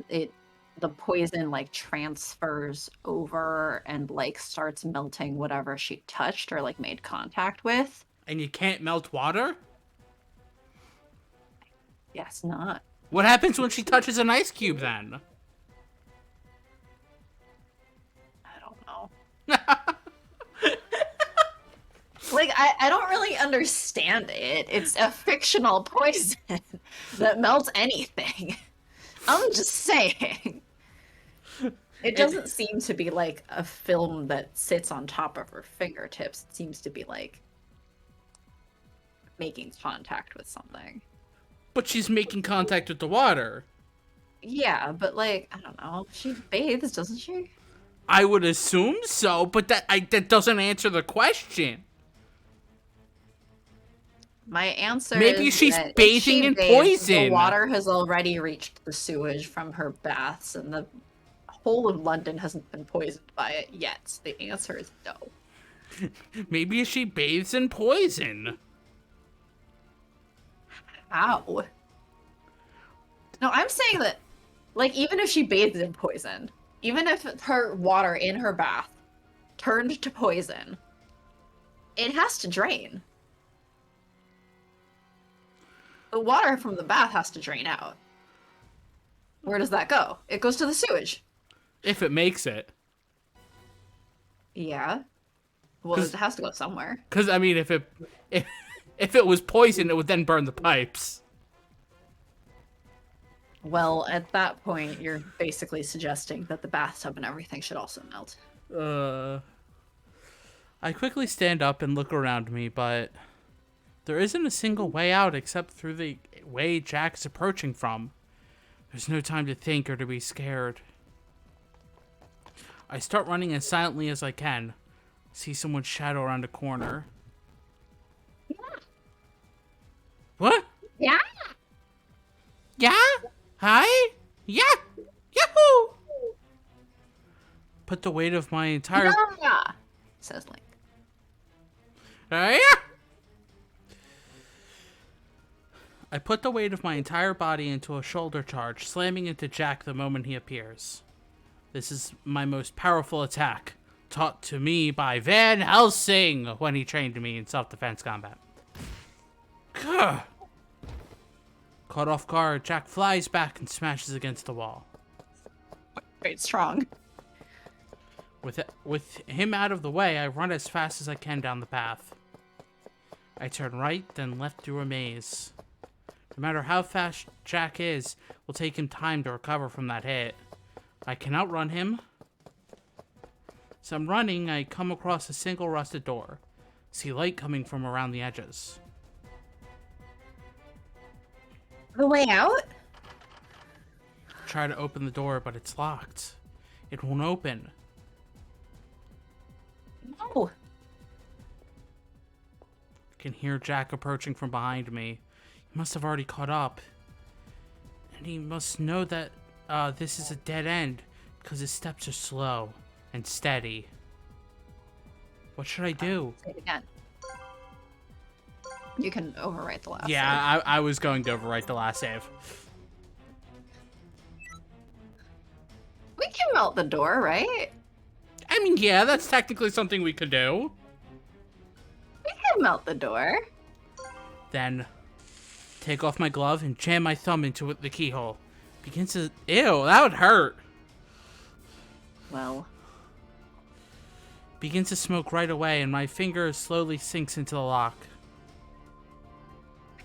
the poison like transfers over and like starts melting whatever she touched or like made contact with. And you can't melt water? Yes, not. What happens when she touches an ice cube then? I don't know. Like, I don't really understand it. It's a fictional poison that melts anything. I'm just saying. It doesn't seem to be like a film that sits on top of her fingertips. It seems to be like making contact with something. But she's making contact with the water. Yeah, but like, I don't know. She bathes, doesn't she? I would assume so, but that doesn't answer the question. My answer Maybe is she's that bathing if she in bathes, poison. The water has already reached the sewage from her baths, and the whole of London hasn't been poisoned by it yet. The answer is no. Maybe she bathes in poison. How? No, I'm saying that, like, even if she bathed in poison, even if her water in her bath turned to poison, it has to drain. The water from the bath has to drain out. Where does that go? It goes to the sewage. If it makes it. Yeah. Well, it has to go somewhere. Because, I mean, if it was poison, it would then burn the pipes. Well, at that point, you're basically suggesting that the bathtub and everything should also melt. I quickly stand up and look around me, but there isn't a single way out except through the way Jack's approaching from. There's no time to think or to be scared. I start running as silently as I can. See someone's shadow around a corner. Yeah. What? Yeah. Yeah? Hi? Yeah! Yahoo! Put the weight of my entire... Yeah, says Link. Yeah! I put the weight of my entire body into a shoulder charge, slamming into Jack the moment he appears. This is my most powerful attack, taught to me by Van Helsing when he trained me in self-defense combat. Gah! Caught off guard, Jack flies back and smashes against the wall. Very strong. With him out of the way, I run as fast as I can down the path. I turn right, then left through a maze. No matter how fast Jack is, it will take him time to recover from that hit. I can outrun him. As I'm running, I come across a single rusted door. See light coming from around the edges. The way out? Try to open the door, but it's locked. It won't open. No. I can hear Jack approaching from behind me. He must have already caught up. And he must know that this is a dead end, because his steps are slow and steady. What should I do? Say it again. You can overwrite the last. Yeah, I was going to overwrite the last save. We can melt the door, right? I mean, yeah, that's technically something we could do. We can melt the door. Then, take off my glove and jam my thumb into the keyhole. Begins to... Ew, that would hurt. Well. Begins to smoke right away, and my finger slowly sinks into the lock.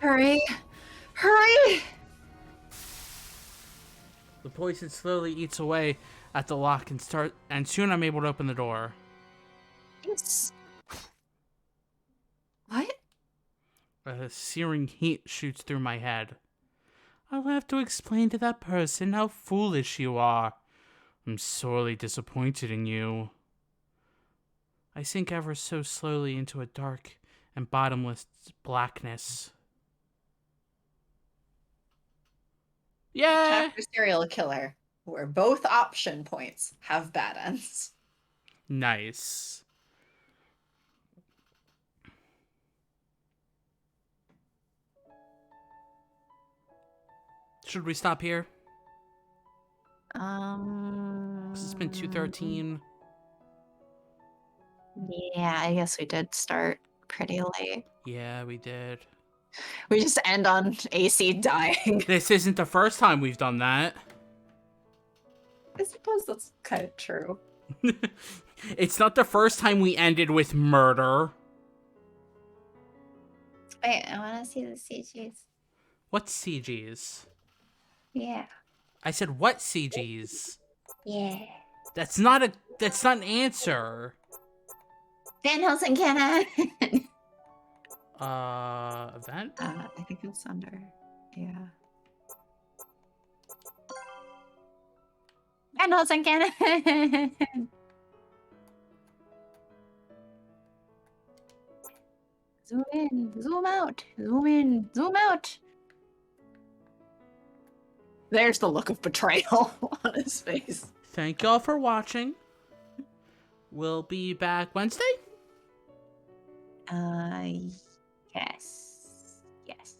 Hurry. Hurry! The poison slowly eats away at the lock and soon I'm able to open the door. It's... What? A searing heat shoots through my head. I'll have to explain to that person how foolish you are. I'm sorely disappointed in you. I sink ever so slowly into a dark and bottomless blackness. Yeah! Chapter serial killer, where both option points have bad ends. Nice. Should we stop here? 'Cause it's been 2:13. Yeah, I guess we did start pretty late. Yeah, we did. We just end on AC dying. This isn't the first time we've done that. I suppose that's kind of true. It's not the first time we ended with murder. Wait, I want to see the CGs. What CGs? Yeah. I said what CGs? Yeah. That's not an answer. Van Helsing cannon. Event? I think it's under. Yeah. Van Helsing cannon. Zoom in, zoom out, zoom in, zoom out. There's the look of betrayal on his face. Thank y'all for watching. We'll be back Wednesday? Yes. Yes.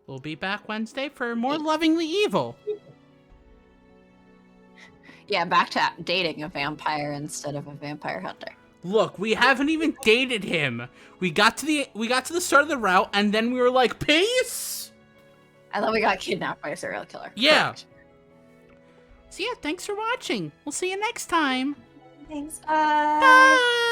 We'll be back Wednesday for more Lovingly Evil. Yeah, back to dating a vampire instead of a vampire hunter. Look, we haven't even dated him. We got to the start of the route, and then we were like, peace! And then we got kidnapped by a serial killer. Yeah. Correct. So yeah, thanks for watching. We'll see you next time. Thanks, bye. Bye!